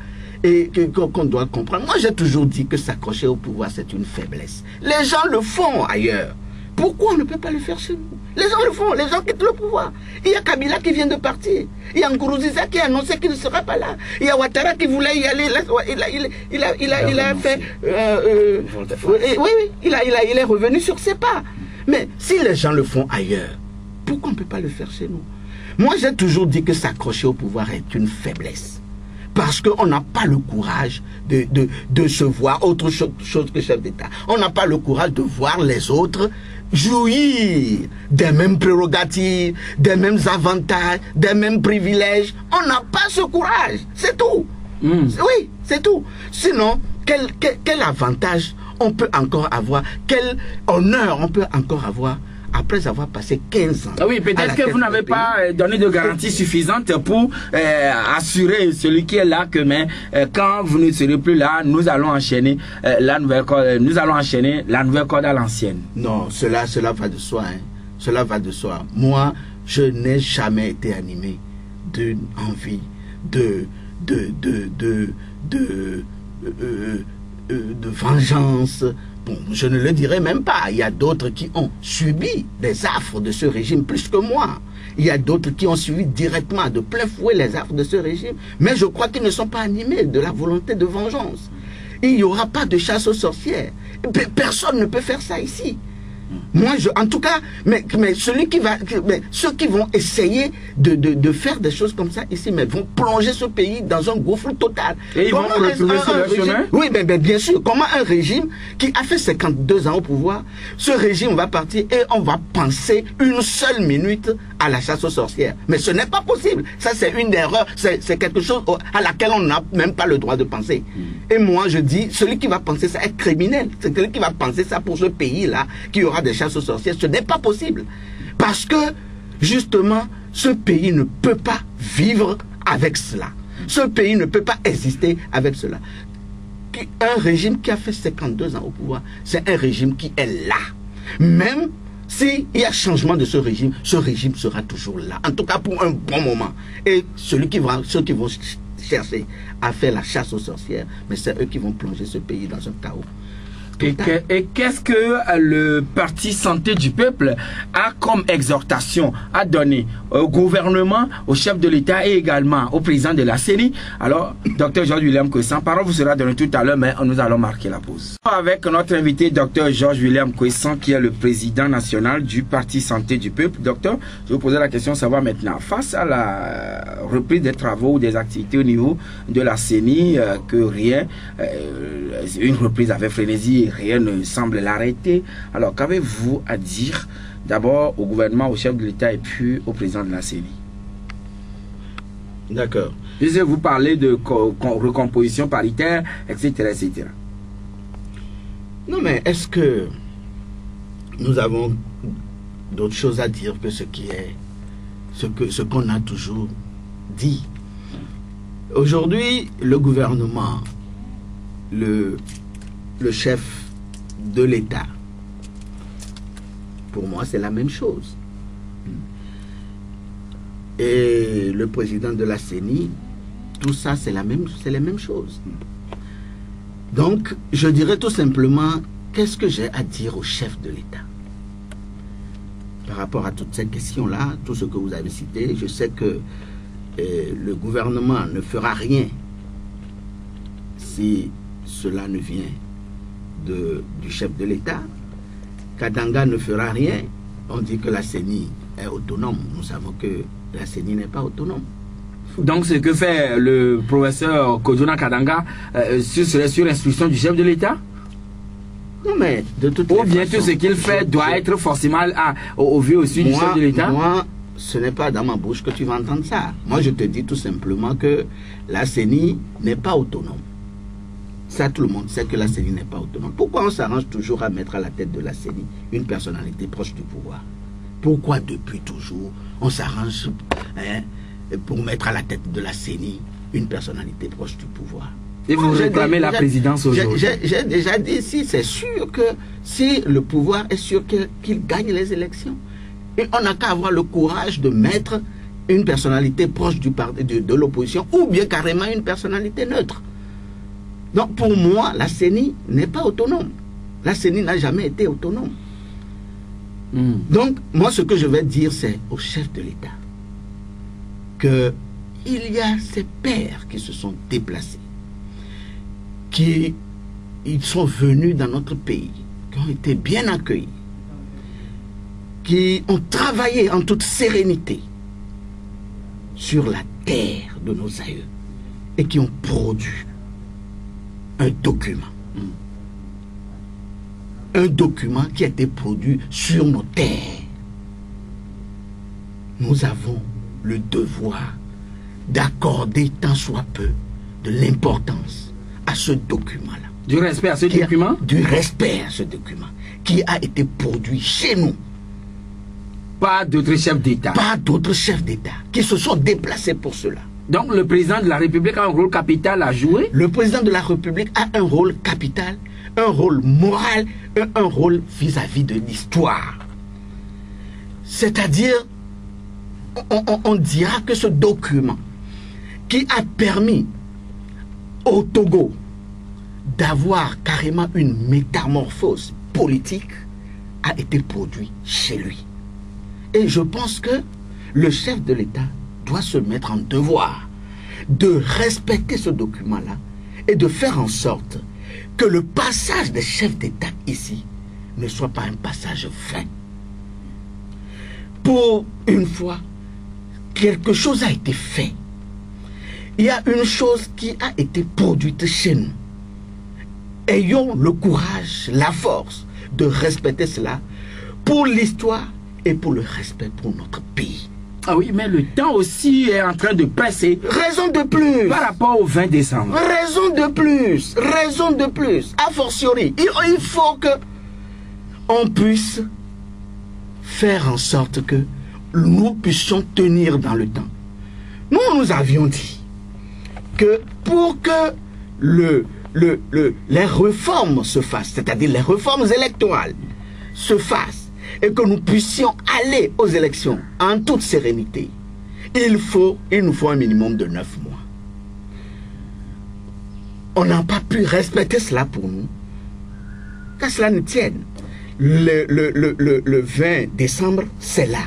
et qu'on doit comprendre. Moi, j'ai toujours dit que s'accrocher au pouvoir, c'est une faiblesse. Les gens le font ailleurs. Pourquoi on ne peut pas le faire chez nous? Les gens le font, les gens quittent le pouvoir. Il y a Kabila qui vient de partir. Il y a Nkurunziza qui a annoncé qu'il ne sera pas là. Il y a Ouattara qui voulait y aller. Il a fait... oui, il est revenu sur ses pas. Mais si les gens le font ailleurs, pourquoi on ne peut pas le faire chez nous? Moi, j'ai toujours dit que s'accrocher au pouvoir est une faiblesse. Parce qu'on n'a pas le courage de se voir autre chose que chef d'État. On n'a pas le courage de voir les autres jouir des mêmes prérogatives, des mêmes avantages, des mêmes privilèges. On n'a pas ce courage. C'est tout. Oui, c'est tout. Sinon, quel avantage on peut encore avoir, quel honneur on peut encore avoir après avoir passé 15 ans. Ah oui, peut-être que vous n'avez pas donné de garantie suffisante pour assurer celui qui est là que quand vous ne serez plus là, nous allons enchaîner la nouvelle corde à l'ancienne. Non, cela va de soi. Hein. Cela va de soi. Moi, je n'ai jamais été animé d'une envie de vengeance. Bon, je ne le dirai même pas. Il y a d'autres qui ont subi les affres de ce régime plus que moi. Il y a d'autres qui ont subi directement de plein fouet les affres de ce régime. Mais je crois qu'ils ne sont pas animés de la volonté de vengeance. Il n'y aura pas de chasse aux sorcières. Personne ne peut faire ça ici. Moi, en tout cas, mais ceux qui vont essayer de faire des choses comme ça ici, mais vont plonger ce pays dans un gouffre total. Et ils vont retrouver sur leur chemin? Oui, bien sûr. Comment un régime qui a fait 52 ans au pouvoir, ce régime va partir et on va penser une seule minute à la chasse aux sorcières. Mais ce n'est pas possible. Ça, c'est une erreur. C'est quelque chose à laquelle on n'a même pas le droit de penser. Et moi, je dis, celui qui va penser ça est criminel. C'est celui qui va penser ça pour ce pays-là, qui aura des chasses aux sorcières. Ce n'est pas possible. Parce que, justement, ce pays ne peut pas vivre avec cela. Ce pays ne peut pas exister avec cela. Un régime qui a fait 52 ans au pouvoir, c'est un régime qui est là. Même s'il y a changement de ce régime sera toujours là. En tout cas pour un bon moment. Et ceux qui vont chercher à faire la chasse aux sorcières, mais c'est eux qui vont plonger ce pays dans un chaos. Et qu'est-ce que le Parti Santé du Peuple a comme exhortation à donner au gouvernement, au chef de l'État et également au président de la CENI? Alors, Dr Georges-William Couessan, parole vous sera donnée tout à l'heure, mais nous allons marquer la pause. Avec notre invité, Dr Georges-William Couessan, qui est le président national du Parti Santé du Peuple. Docteur, je vais vous poser la question de savoir maintenant, face à la reprise des travaux ou des activités au niveau de la CENI, que rien, une reprise avec frénésie, rien ne semble l'arrêter. Alors, qu'avez-vous à dire d'abord au gouvernement, au chef de l'État et puis au président de la CENI? D'accord. Je sais vous parler de recomposition paritaire, etc., etc. Non, mais est-ce que nous avons d'autres choses à dire que ce qu'on a toujours dit? Aujourd'hui, le gouvernement, le chef de l'État, pour moi c'est la même chose. Et le président de la CENI, tout ça c'est les mêmes choses. Donc je dirais tout simplement, qu'est-ce que j'ai à dire au chef de l'État par rapport à toutes ces questions-là, tout ce que vous avez cité? Je sais que le gouvernement ne fera rien si cela ne vient du chef de l'État. Katanga ne fera rien. On dit que la CENI est autonome. Nous savons que la CENI n'est pas autonome. Donc ce que fait le professeur Kojouna Kadanga, ce serait sur instruction du chef de l'État? Non, mais de toute façon... Ou bien tout ce qu'il fait doit être forcément au vu aussi du chef de l'État? Moi, ce n'est pas dans ma bouche que tu vas entendre ça. Moi, je te dis tout simplement que la CENI n'est pas autonome. Ça, tout le monde sait que la CENI n'est pas autonome. Pourquoi on s'arrange toujours à mettre à la tête de la CENI une personnalité proche du pouvoir? Pourquoi depuis toujours on s'arrange pour mettre à la tête de la CENI une personnalité proche du pouvoir? Et vous réclamez la présidence aujourd'hui? J'ai déjà dit ici, c'est sûr que si le pouvoir est sûr qu'il gagne les élections, et on n'a qu'à avoir le courage de mettre une personnalité proche de l'opposition ou bien carrément une personnalité neutre. Donc pour moi, la CENI n'est pas autonome. La CENI n'a jamais été autonome. Donc moi ce que je vais dire c'est au chef de l'État qu'il y a ces pères qui se sont déplacés, ils sont venus dans notre pays, qui ont été bien accueillis, qui ont travaillé en toute sérénité sur la terre de nos aïeux et qui ont produit un document. Un document qui a été produit sur nos terres. Nous avons le devoir d'accorder tant soit peu de l'importance à ce document-là. Du respect à ce document? Du respect à ce document qui a été produit chez nous. Pas d'autres chefs d'État. Pas d'autres chefs d'État qui se sont déplacés pour cela. Donc le président de la République a un rôle capital à jouer? Le président de la République a un rôle capital, un rôle moral, un rôle vis-à-vis de l'histoire. C'est-à-dire, on dira que ce document qui a permis au Togo d'avoir carrément une métamorphose politique a été produit chez lui. Et je pense que le chef de l'État doit se mettre en devoir de respecter ce document-là et de faire en sorte que le passage des chefs d'État ici ne soit pas un passage vain. Pour une fois, quelque chose a été fait. Il y a une chose qui a été produite chez nous. Ayons le courage, la force de respecter cela pour l'histoire et pour le respect pour notre pays. Ah oui, mais le temps aussi est en train de passer. Raison de plus. Par rapport au 20 décembre. Raison de plus. Raison de plus. A fortiori, il faut que on puisse faire en sorte que nous puissions tenir dans le temps. Nous avions dit que pour que les réformes se fassent, c'est-à-dire les réformes électorales se fassent, et que nous puissions aller aux élections en toute sérénité, il nous faut un minimum de 9 mois. On n'a pas pu respecter cela pour nous, qu'à cela ne tienne. Le 20 décembre, c'est là.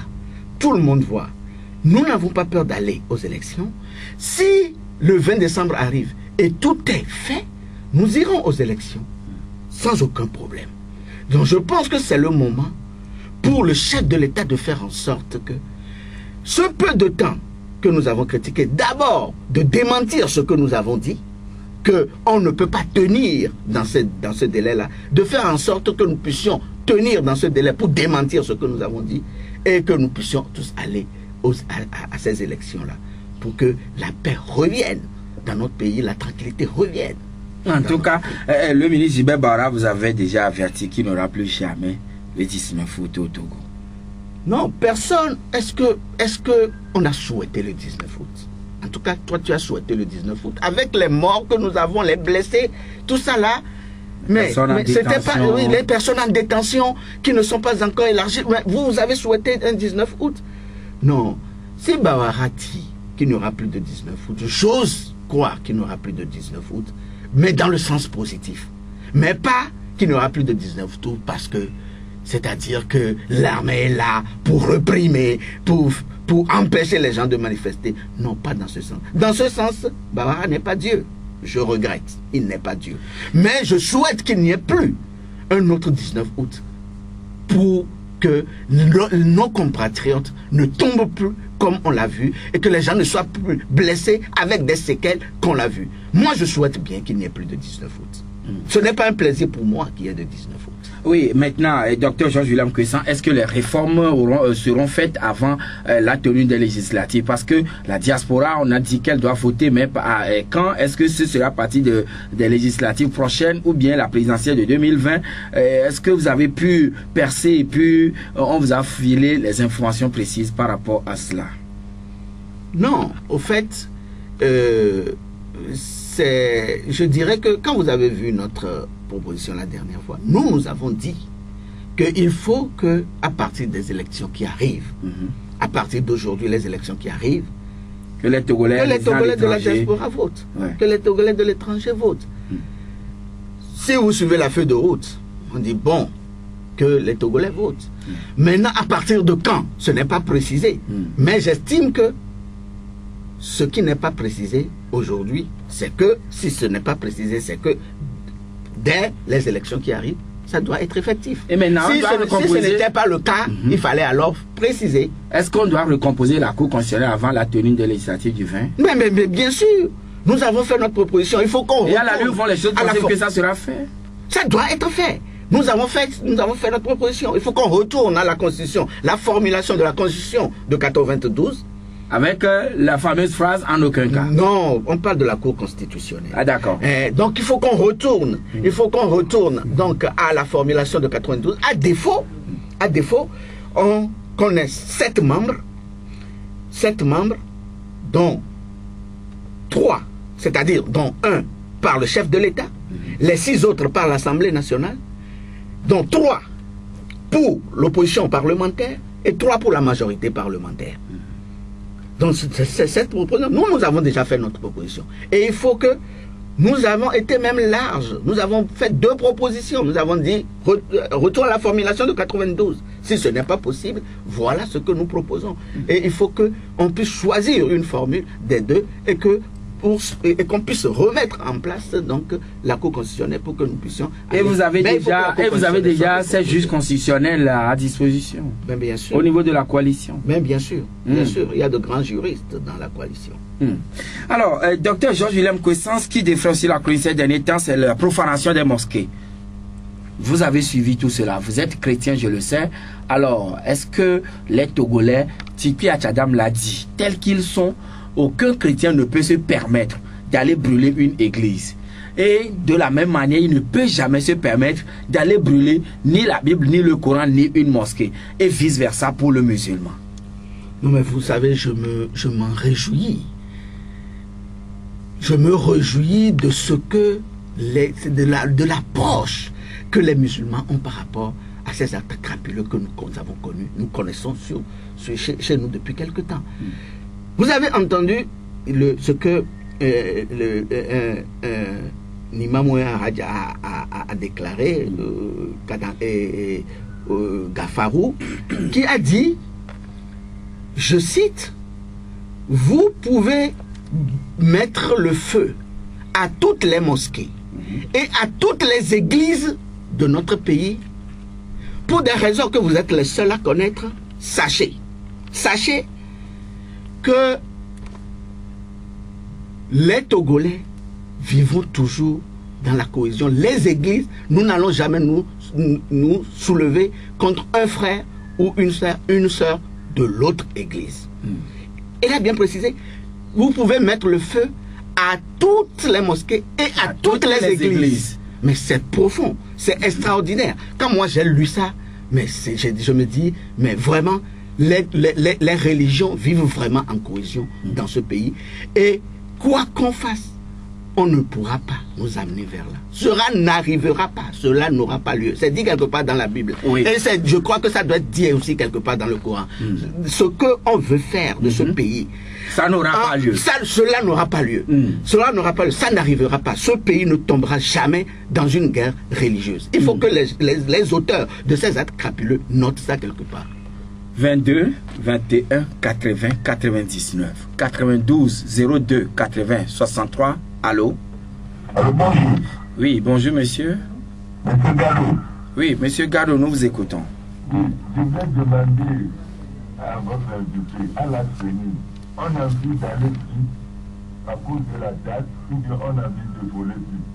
Tout le monde voit. Nous n'avons pas peur d'aller aux élections. Si le 20 décembre arrive et tout est fait, nous irons aux élections sans aucun problème. Donc je pense que c'est le moment pour le chef de l'État de faire en sorte que ce peu de temps que nous avons critiqué, d'abord de démentir ce que nous avons dit, qu'on ne peut pas tenir dans ce délai-là, de faire en sorte que nous puissions tenir dans ce délai pour démentir ce que nous avons dit et que nous puissions tous aller à ces élections-là pour que la paix revienne dans notre pays, la tranquillité revienne. En tout cas, le ministre Gilbert Barra vous avait déjà averti qu'il n'aura plus jamais le 19 août au Togo. Non, personne. Est-ce que on a souhaité le 19 août? En tout cas, toi, tu as souhaité le 19 août. Avec les morts que nous avons, les blessés, tout ça là. Mais c'était pas les personnes en détention qui ne sont pas encore élargies. Vous avez souhaité un 19 août? Non. Si Barra dit qu'il n'y aura plus de 19 août, j'ose croire qu'il n'y aura plus de 19 août, mais dans le sens positif. Mais pas qu'il n'y aura plus de 19 août parce que, c'est-à-dire que l'armée est là pour réprimer, pour empêcher les gens de manifester. Non, pas dans ce sens. Dans ce sens, Barra n'est pas Dieu. Je regrette, il n'est pas Dieu. Mais je souhaite qu'il n'y ait plus un autre 19 août pour que nos compatriotes ne tombent plus comme on l'a vu et que les gens ne soient plus blessés avec des séquelles qu'on l'a vu. Moi, je souhaite bien qu'il n'y ait plus de 19 août. Ce n'est pas un plaisir pour moi qu'il y ait de 19 août. Oui, maintenant, Dr Georges-William Cressan, est-ce que les réformes seront faites avant la tenue des législatives? Parce que la diaspora, on a dit qu'elle doit voter, mais quand est-ce que ce sera à partir des législatives prochaines ou bien la présidentielle de 2020? Est-ce que vous avez pu percer et puis on vous a filé les informations précises par rapport à cela? Non, au fait, je dirais que quand vous avez vu notre proposition la dernière fois, nous avons dit qu'il faut que, à partir des élections qui arrivent, à partir d'aujourd'hui, les élections qui arrivent, que les Togolais de la diaspora votent, que les Togolais de l'étranger votent. Si vous suivez la feuille de route, on dit bon, que les Togolais votent. Maintenant, à partir de quand? Ce n'est pas précisé. Mais j'estime que ce qui n'est pas précisé aujourd'hui, c'est que, si ce n'est pas précisé, c'est que dès les élections qui arrivent, ça doit être effectif. Et maintenant, Si ce n'était pas le cas, il fallait alors préciser. Est-ce qu'on doit recomposer la Cour constitutionnelle avant la tenue de législative du 20? Mais bien sûr, nous avons fait notre proposition. Il faut qu'on et à la lutte vont les choses pensent que ça sera fait. Ça doit être fait. Nous avons fait notre proposition. Il faut qu'on retourne à la Constitution, la formulation de la Constitution de 92. Avec la fameuse phrase « en aucun cas ». Non, on parle de la Cour constitutionnelle. Ah d'accord. Donc il faut qu'on retourne. Il faut qu'on retourne donc à la formulation de 92. À défaut, qu'on ait 7 membres, dont 3, c'est-à-dire dont 1 par le chef de l'État, les 6 autres par l'Assemblée nationale, dont 3 pour l'opposition parlementaire et 3 pour la majorité parlementaire. Donc, c'est cette proposition. Nous avons déjà fait notre proposition. Et il faut que nous avons été même larges. Nous avons fait 2 propositions. Nous avons dit retour à la formulation de 92. Si ce n'est pas possible, voilà ce que nous proposons. Et il faut qu'on puisse choisir une formule des 2 et qu'on puisse remettre en place donc la Cour constitutionnelle pour que nous puissions... Et vous avez déjà ces juges constitutionnels à disposition. Ben, bien sûr. Au niveau de la coalition. Ben, bien sûr, bien sûr. Il y a de grands juristes dans la coalition. Alors, docteur Georges-William Kwesans, qui défend aussi la chronique ces derniers temps, c'est la profanation des mosquées. Vous avez suivi tout cela. Vous êtes chrétien, je le sais. Alors, est-ce que les Togolais, Tipi Achadam l'a dit, tels qu'ils sont, aucun chrétien ne peut se permettre d'aller brûler une église. Et de la même manière, il ne peut jamais se permettre d'aller brûler ni la Bible, ni le Coran, ni une mosquée. Et vice-versa pour le musulman. Non mais vous savez, je m'en réjouis. Je me réjouis de ce que de l'approche que les musulmans ont par rapport à ces actes crapuleux que nous avons connus, nous connaissons chez nous depuis quelque temps. Vous avez entendu ce que Nima Mouya a déclaré, Gafarou, qui a dit, je cite, « Vous pouvez mettre le feu à toutes les mosquées et à toutes les églises de notre pays pour des raisons que vous êtes les seuls à connaître. Sachez que les Togolais vivons toujours dans la cohésion. Les églises, nous n'allons jamais nous soulever contre un frère ou une sœur de l'autre église. Il a bien précisé, vous pouvez mettre le feu à toutes les mosquées et à toutes les églises. Mais c'est profond, c'est extraordinaire. Quand moi j'ai lu ça, mais je me dis, mais vraiment, les religions vivent vraiment en cohésion dans ce pays. Et quoi qu'on fasse, on ne pourra pas nous amener vers là. Cela n'arrivera pas, cela n'aura pas lieu. C'est dit quelque part dans la Bible. Oui. Et je crois que ça doit être dit aussi quelque part dans le Coran. Ce qu'on veut faire de ce pays, ça n'aura pas lieu. Cela n'aura pas lieu. Cela n'aura pas lieu. Ça n'arrivera pas. Ce pays ne tombera jamais dans une guerre religieuse. Il faut que les auteurs de ces actes crapuleux notent ça quelque part. 22 21 80 99 92 02 80 63. Allô? Allô, bonjour. Oui, bonjour monsieur. Monsieur Gallo. Oui, monsieur Gallo, nous vous écoutons. Oui, je voulais demander à votre invité, à la CENI, on a envie d'aller vite à cause de la date ou bien on a envie de voler vite?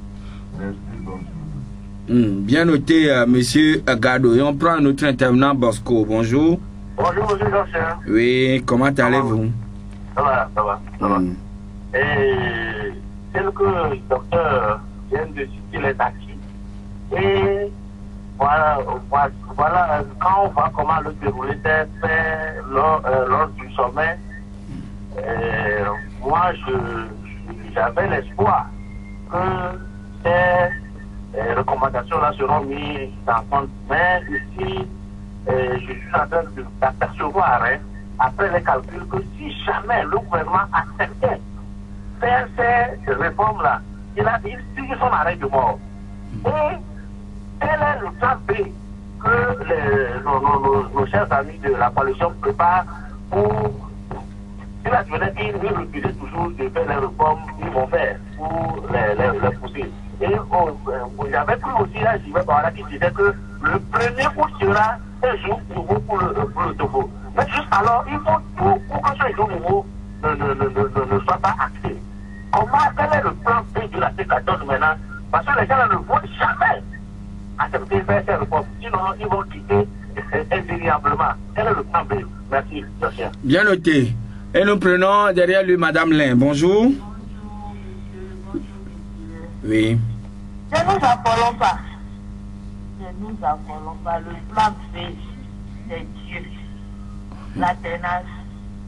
Merci, bonjour. Bien noté, monsieur Gallo. Et on prend un autre intervenant, Bosco. Bonjour. Bonjour, monsieur Jean-Charles. Oui, comment allez-vous? Ça va. Et tel que le docteur vient de citer les acquis, et voilà, quand on voit comment le déroulé s'est fait lors du sommet, moi j'avais l'espoir que ces recommandations-là seront mises en compte. Mais ici, je suis en train d'apercevoir, après les calculs, que si jamais le gouvernement acceptait faire ces réformes-là, il a dit signer son arrêt de mort. Et quel est le plan B que nos chers amis de la coalition préparent pour... Si la jeunesse, ils refusent toujours de faire les réformes qu'ils vont faire pour les pousser. Et j'avais pris aussi là, j'y vais par là, qui disait que le 1er août sera un jour nouveau pour le Togo. Mais juste alors, il faut tout pour que ce jour nouveau ne soit pas acté. Quel est le plan B de la C14 maintenant? Parce que les gens ne vont jamais accepter de faire ces réformes. Sinon, ils vont quitter indéniablement. Quel est le plan B? Merci, Josien. Bien noté. Et nous prenons derrière lui Madame Lin. Bonjour. Oui. Ne nous affolons pas. Ne nous affolons pas. Le plan B, c'est Dieu. La ténance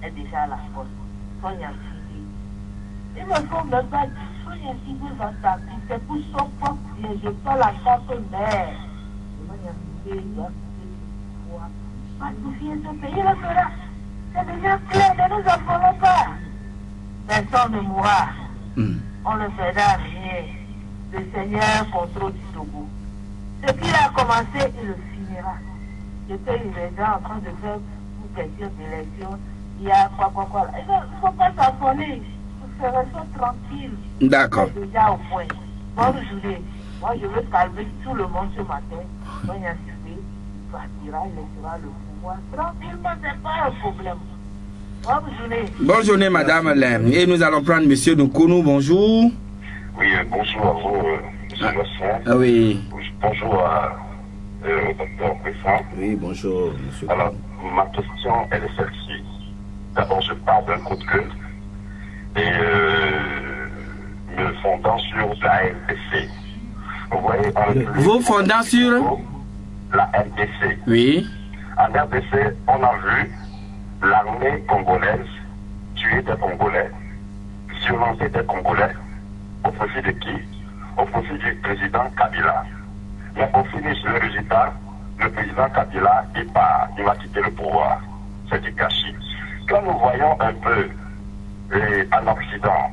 est déjà à la force. Sonia Sidi. Il me faut me battre. Sonia Sidi va taper. C'est pour son propre bien. Je peux la chape mère. Sonia Sidi doit pacifier ce pays. Il le fera. C'est déjà clair. Ne nous affolons pas. Personne ne mourra. On ne fera rien. Le Seigneur contrôle du Togo. Ce qu'il a commencé, il le finira. Je sais, il est déjà en train de faire une question d'élection. Il y a quoi. Il ne faut pas s'affoler. Nous restons tranquilles. D'accord. C'est déjà au point. Bonne journée. Moi, je veux calmer tout le monde ce matin. Quand il y a suivi, il partira, il laissera le pouvoir. Tranquillement, ce n'est pas un problème. Bonne journée. Bonne journée, Madame Lem. Et nous allons prendre Monsieur Nkounou. Bonjour. Oui, bonjour à vous, Monsieur Josien. Ah oui. Bonjour à Dr. Bressan. Oui, bonjour, monsieur. Alors, ma question, elle est celle-ci. D'abord, je parle d'un coup de cœur et me fondant sur la RDC. Vous voyez, Vous fondant sur la RDC. Oui. En RDC, on a vu l'armée congolaise tuer des Congolais, violenter des Congolais, au profit de qui? Au profit du président Kabila. Mais au finish, le résultat, le président Kabila, il va quitter le pouvoir. C'est du gâchis. Quand nous voyons un peu en Occident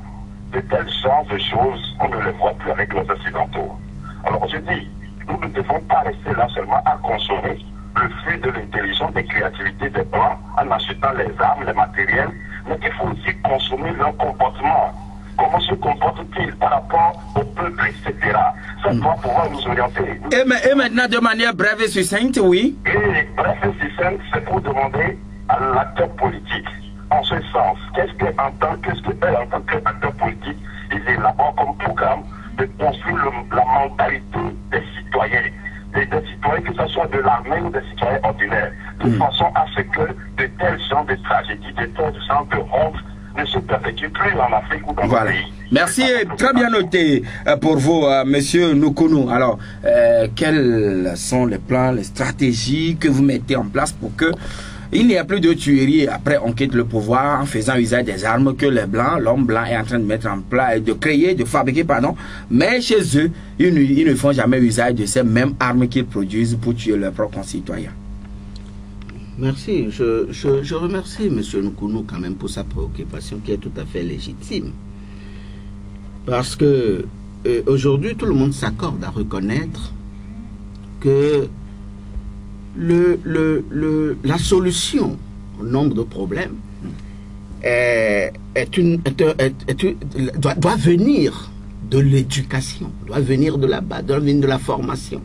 de telles sortes de choses, on ne les voit plus avec nos Occidentaux. Alors je dis, nous ne devons pas rester là seulement à consommer le fruit de l'intelligence, des créativités des Blancs en achetant les armes, les matériels, mais il faut aussi consommer leur comportement. Comment se comportent-ils par rapport au peuple, etc. Ça doit pouvoir nous orienter. Et maintenant, de manière brève et succincte, oui. Et bref et succincte, c'est pour demander à l'acteur politique, en ce sens, qu'est-ce qu'elle, en tant qu'acteur politique, il élabore comme programme de construire la mentalité des citoyens. Des citoyens, que ce soit de l'armée ou des citoyens ordinaires, de façon à ce que de tels genres de tragédies, de tels genres de honte ne se perpétuent plus en Afrique ou dans le pays. Merci, très bien noté pour vous, Monsieur Nkounou. Alors, quels sont les plans, les stratégies que vous mettez en place pour que il n'y a plus de tuerie après on quitte le pouvoir en faisant usage des armes que les Blancs, l'homme blanc est en train de mettre en place, de créer, de fabriquer, pardon. Mais chez eux, ils ne font jamais usage de ces mêmes armes qu'ils produisent pour tuer leurs propres concitoyens. Merci. Je remercie M. Nkounou quand même pour sa préoccupation qui est tout à fait légitime. Parce que aujourd'hui, tout le monde s'accorde à reconnaître que la solution au nombre de problèmes doit venir de l'éducation, doit venir de la base, doit venir de la formation.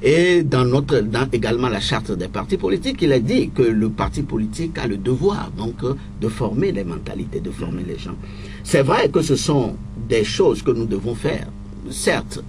Et dans également la charte des partis politiques, il a dit que le parti politique a le devoir donc de former les mentalités, de former les gens. C'est vrai que ce sont des choses que nous devons faire, certes,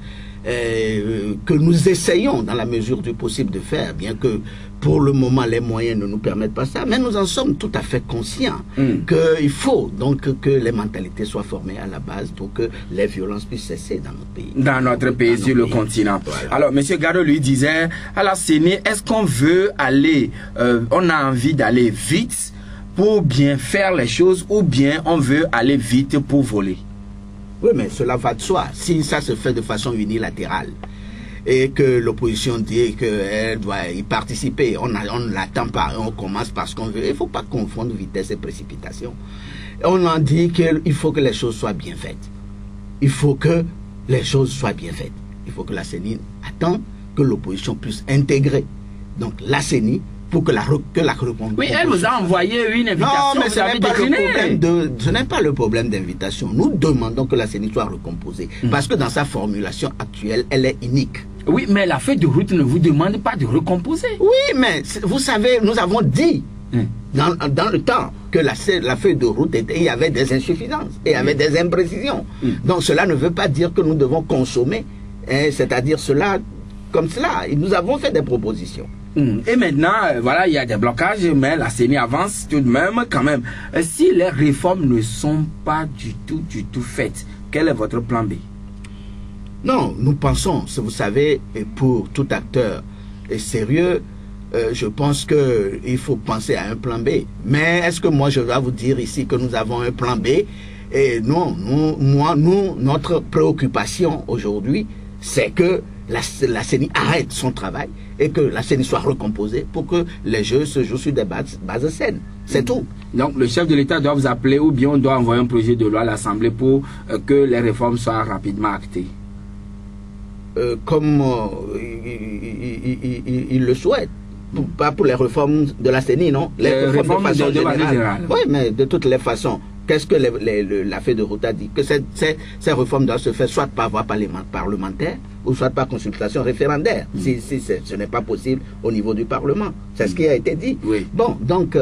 que nous essayons dans la mesure du possible de faire, bien que pour le moment les moyens ne nous permettent pas ça, mais nous en sommes tout à fait conscients qu'il faut donc que les mentalités soient formées à la base pour que les violences puissent cesser dans notre pays. Dans notre pays, sur le continent. Voilà. Alors, M. Gado lui disait, à la CENI, est-ce qu'on veut aller, on a envie d'aller vite pour bien faire les choses ou bien on veut aller vite pour voler? Oui, mais cela va de soi. Si ça se fait de façon unilatérale et que l'opposition dit qu'elle doit y participer, on ne l'attend pas, on commence parce qu'on veut. Il ne faut pas confondre vitesse et précipitation. On en dit qu'il faut que les choses soient bien faites. Il faut que les choses soient bien faites. Il faut que la CENI attende que l'opposition puisse intégrer. Donc la CENI pour que la recomposition... Oui, elle vous a envoyé une invitation. Non, mais ce n'est pas le problème d'invitation. Nous demandons que la CENI soit recomposée. Parce que dans sa formulation actuelle, elle est unique. Oui, mais la feuille de route ne vous demande pas de recomposer. Oui, mais vous savez, nous avons dit dans le temps que la feuille de route, il y avait des insuffisances, et il y avait des imprécisions. Donc cela ne veut pas dire que nous devons consommer, c'est-à-dire cela comme cela. Nous avons fait des propositions. Et maintenant, voilà, il y a des blocages, mais la CENI avance tout de même quand même. Si les réformes ne sont pas du tout faites, quel est votre plan B? Non, nous pensons, vous savez, pour tout acteur sérieux, je pense qu'il faut penser à un plan B. Mais est-ce que moi je dois vous dire ici que nous avons un plan B? Et non, notre préoccupation aujourd'hui, c'est que la CENI arrête son travail et que la CENI soit recomposée pour que les jeux se jouent sur des bases saines. C'est tout. Donc le chef de l'État doit vous appeler ou bien on doit envoyer un projet de loi à l'Assemblée pour que les réformes soient rapidement actées. Comme il le souhaite. Pas pour les réformes de la CENI, non? Les réformes de façon générale. Oui, mais de toutes les façons, qu'est-ce que la feuille de route a dit? Que ces réformes doivent se faire soit par voie parlementaire ou soit par consultation référendaire, si ce n'est pas possible au niveau du Parlement. C'est ce qui a été dit. Oui. Bon, donc,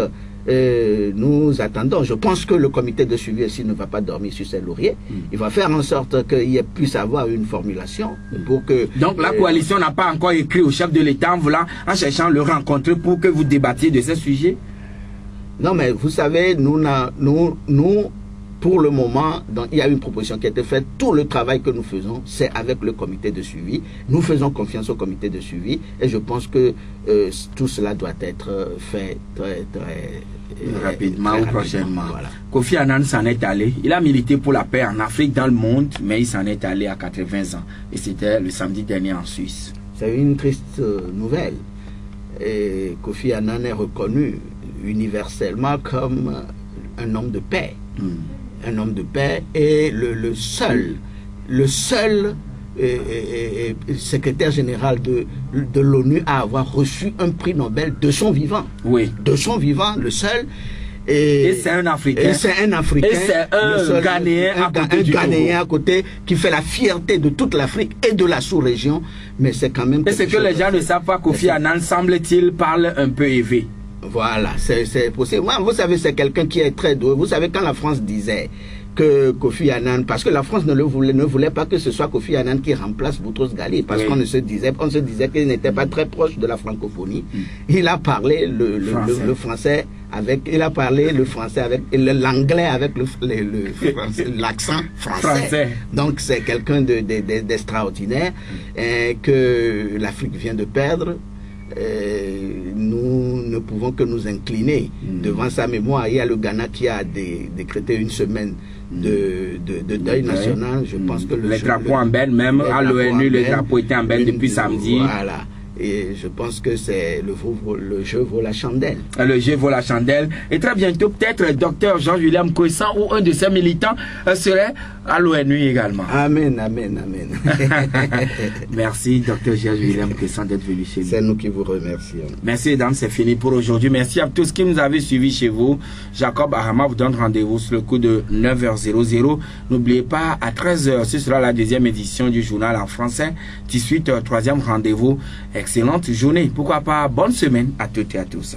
nous attendons. Je pense que le comité de suivi ici ne va pas dormir sur ses lauriers. Il va faire en sorte qu'il puisse avoir une formulation pour que... Donc la coalition n'a pas encore écrit au chef de l'État en cherchant le rencontrer pour que vous débattiez de ces sujets? Non, mais vous savez, nous, pour le moment, il y a une proposition qui a été faite. Tout le travail que nous faisons, c'est avec le comité de suivi. Nous faisons confiance au comité de suivi et je pense que tout cela doit être fait très rapidement ou prochainement. Voilà. Kofi Annan s'en est allé. Il a milité pour la paix en Afrique, dans le monde, mais il s'en est allé à 80 ans. Et c'était le samedi dernier en Suisse. C'est une triste nouvelle. Et Kofi Annan est reconnu universellement comme un homme de paix. Un homme de paix et le seul secrétaire général de l'ONU à avoir reçu un prix Nobel de son vivant. Oui. De son vivant, le seul. Et c'est un Africain. Et c'est un Africain. Et c'est un Ghanéen à côté qui fait la fierté de toute l'Afrique et de la sous-région. Mais c'est quand même... Et c'est que les gens ne savent pas, Kofi Annan, semble-t-il, parle un peu élevé. Voilà, c'est possible. Moi, vous savez, c'est quelqu'un qui est très doué. Vous savez, quand la France disait que Kofi Annan, parce que la France ne voulait pas que ce soit Kofi Annan qui remplace Boutros Ghali, parce qu'on se disait qu'il n'était pas très proche de la francophonie. Il a parlé le français avec, il a parlé le français avec l'anglais avec l'accent français. Donc c'est quelqu'un d'extraordinaire que l'Afrique vient de perdre. Nous ne pouvons que nous incliner devant sa mémoire. Il y a le Ghana qui a décrété une semaine de deuil national. Je pense que les drapeaux en berne, même à l'ONU, le drapeau était en berne depuis samedi. Voilà. Et je pense que c'est le jeu vaut la chandelle. Le jeu vaut la chandelle. Et très bientôt, peut-être, Dr Georges-William Kwessa ou un de ses militants serait à l'ONU également. Amen, amen, amen. Merci, Dr Georges-William Kwessa, d'être venu chez nous. C'est nous qui vous remercions. Merci, mesdames, c'est fini pour aujourd'hui. Merci à tous qui nous avez suivis chez vous. Jacob Ahama vous donne rendez-vous sur le coup de 9h00. N'oubliez pas, à 13h, ce sera la deuxième édition du journal en français. 18h, troisième rendez-vous. Excellente journée. Pourquoi pas bonne semaine à toutes et à tous.